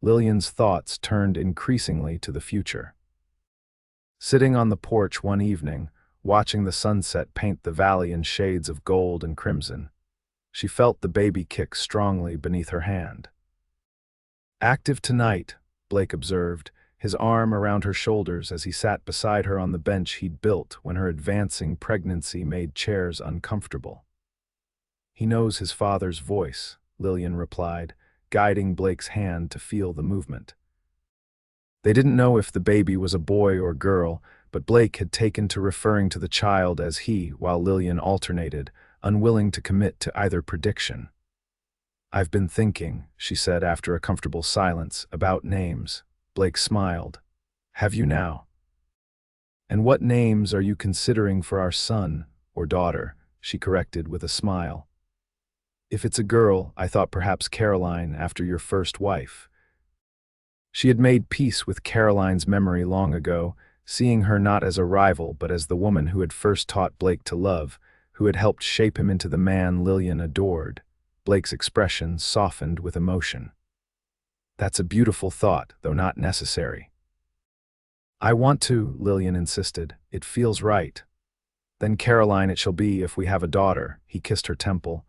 [SPEAKER 1] Lillian's thoughts turned increasingly to the future. Sitting on the porch one evening, watching the sunset paint the valley in shades of gold and crimson, she felt the baby kick strongly beneath her hand. "Active tonight," Blake observed, his arm around her shoulders as he sat beside her on the bench he'd built when her advancing pregnancy made chairs uncomfortable. "He knows his father's voice," Lillian replied, guiding Blake's hand to feel the movement. They didn't know if the baby was a boy or girl, but Blake had taken to referring to the child as he, while Lillian alternated, unwilling to commit to either prediction. "I've been thinking," she said after a comfortable silence, "about names." Blake smiled. "Have you now?" "And what names are you considering for our son, or daughter?" she corrected with a smile. "If it's a girl, I thought perhaps Caroline, after your first wife." She had made peace with Caroline's memory long ago, seeing her not as a rival but as the woman who had first taught Blake to love, who had helped shape him into the man Lillian adored. Blake's expression softened with emotion. "That's a beautiful thought, though not necessary." "I want to," Lillian insisted. "It feels right." "Then Caroline it shall be if we have a daughter," he kissed her temple.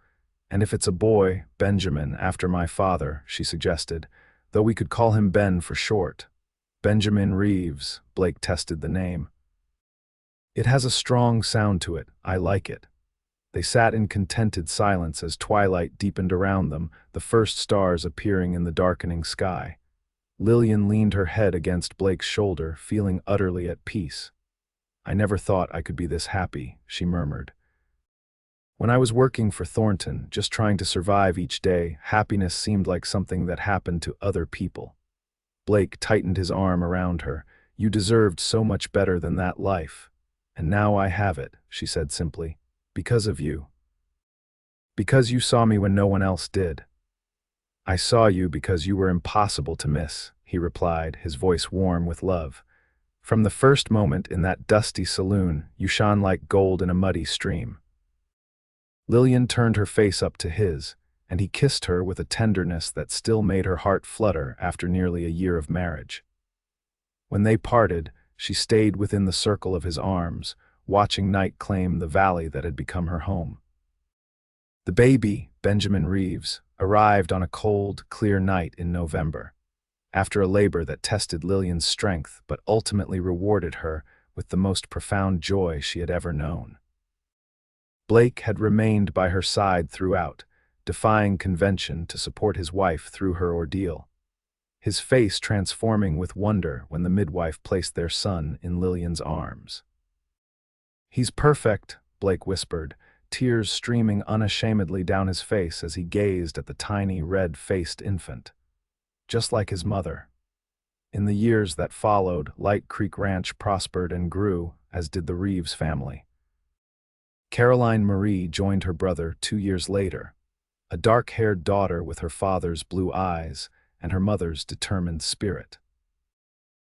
[SPEAKER 1] "And if it's a boy, Benjamin, after my father," she suggested, "though we could call him Ben for short." "Benjamin Reeves," Blake tested the name. "It has a strong sound to it. I like it." They sat in contented silence as twilight deepened around them, the first stars appearing in the darkening sky. Lillian leaned her head against Blake's shoulder, feeling utterly at peace. "I never thought I could be this happy," she murmured. "When I was working for Thornton, just trying to survive each day, happiness seemed like something that happened to other people." Blake tightened his arm around her. "You deserved so much better than that life. And now I have it," she said simply. "Because of you. Because you saw me when no one else did." "I saw you because you were impossible to miss," he replied, his voice warm with love. "From the first moment in that dusty saloon, you shone like gold in a muddy stream." Lillian turned her face up to his, and he kissed her with a tenderness that still made her heart flutter after nearly a year of marriage. When they parted, she stayed within the circle of his arms, watching night claim the valley that had become her home. The baby, Benjamin Reeves, arrived on a cold, clear night in November, after a labor that tested Lillian's strength but ultimately rewarded her with the most profound joy she had ever known. Blake had remained by her side throughout, defying convention to support his wife through her ordeal, his face transforming with wonder when the midwife placed their son in Lillian's arms. "He's perfect," Blake whispered, tears streaming unashamedly down his face as he gazed at the tiny, red-faced infant. "Just like his mother." In the years that followed, Light Creek Ranch prospered and grew, as did the Reeves family. Caroline Marie joined her brother 2 years later, a dark-haired daughter with her father's blue eyes and her mother's determined spirit.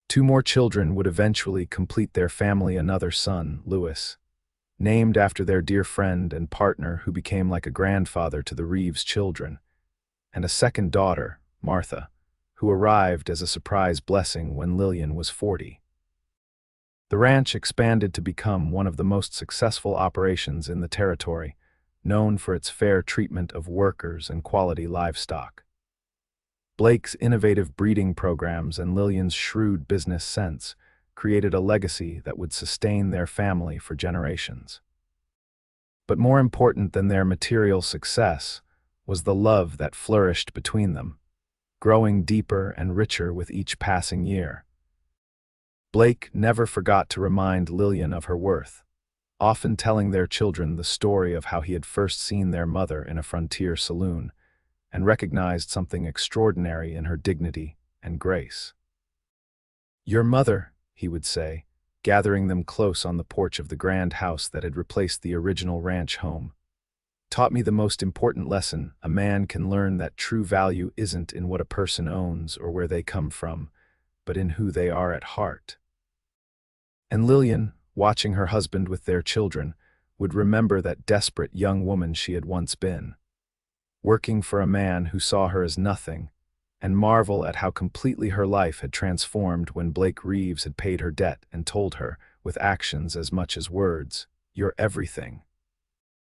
[SPEAKER 1] 2 more children would eventually complete their family: another son, Louis, named after their dear friend and partner who became like a grandfather to the Reeves children, and a second daughter, Martha, who arrived as a surprise blessing when Lillian was 40. The ranch expanded to become one of the most successful operations in the territory, known for its fair treatment of workers and quality livestock. Blake's innovative breeding programs and Lillian's shrewd business sense created a legacy that would sustain their family for generations. But more important than their material success was the love that flourished between them, growing deeper and richer with each passing year. Blake never forgot to remind Lillian of her worth. often telling their children the story of how he had first seen their mother in a frontier saloon and recognized something extraordinary in her dignity and grace. "Your mother," he would say, gathering them close on the porch of the grand house that had replaced the original ranch home, "taught me the most important lesson a man can learn, that true value isn't in what a person owns or where they come from, but in who they are at heart." And Lillian, watching her husband with their children, would remember that desperate young woman she had once been, working for a man who saw her as nothing, and marvel at how completely her life had transformed when Blake Reeves had paid her debt and told her, with actions as much as words, "You're everything."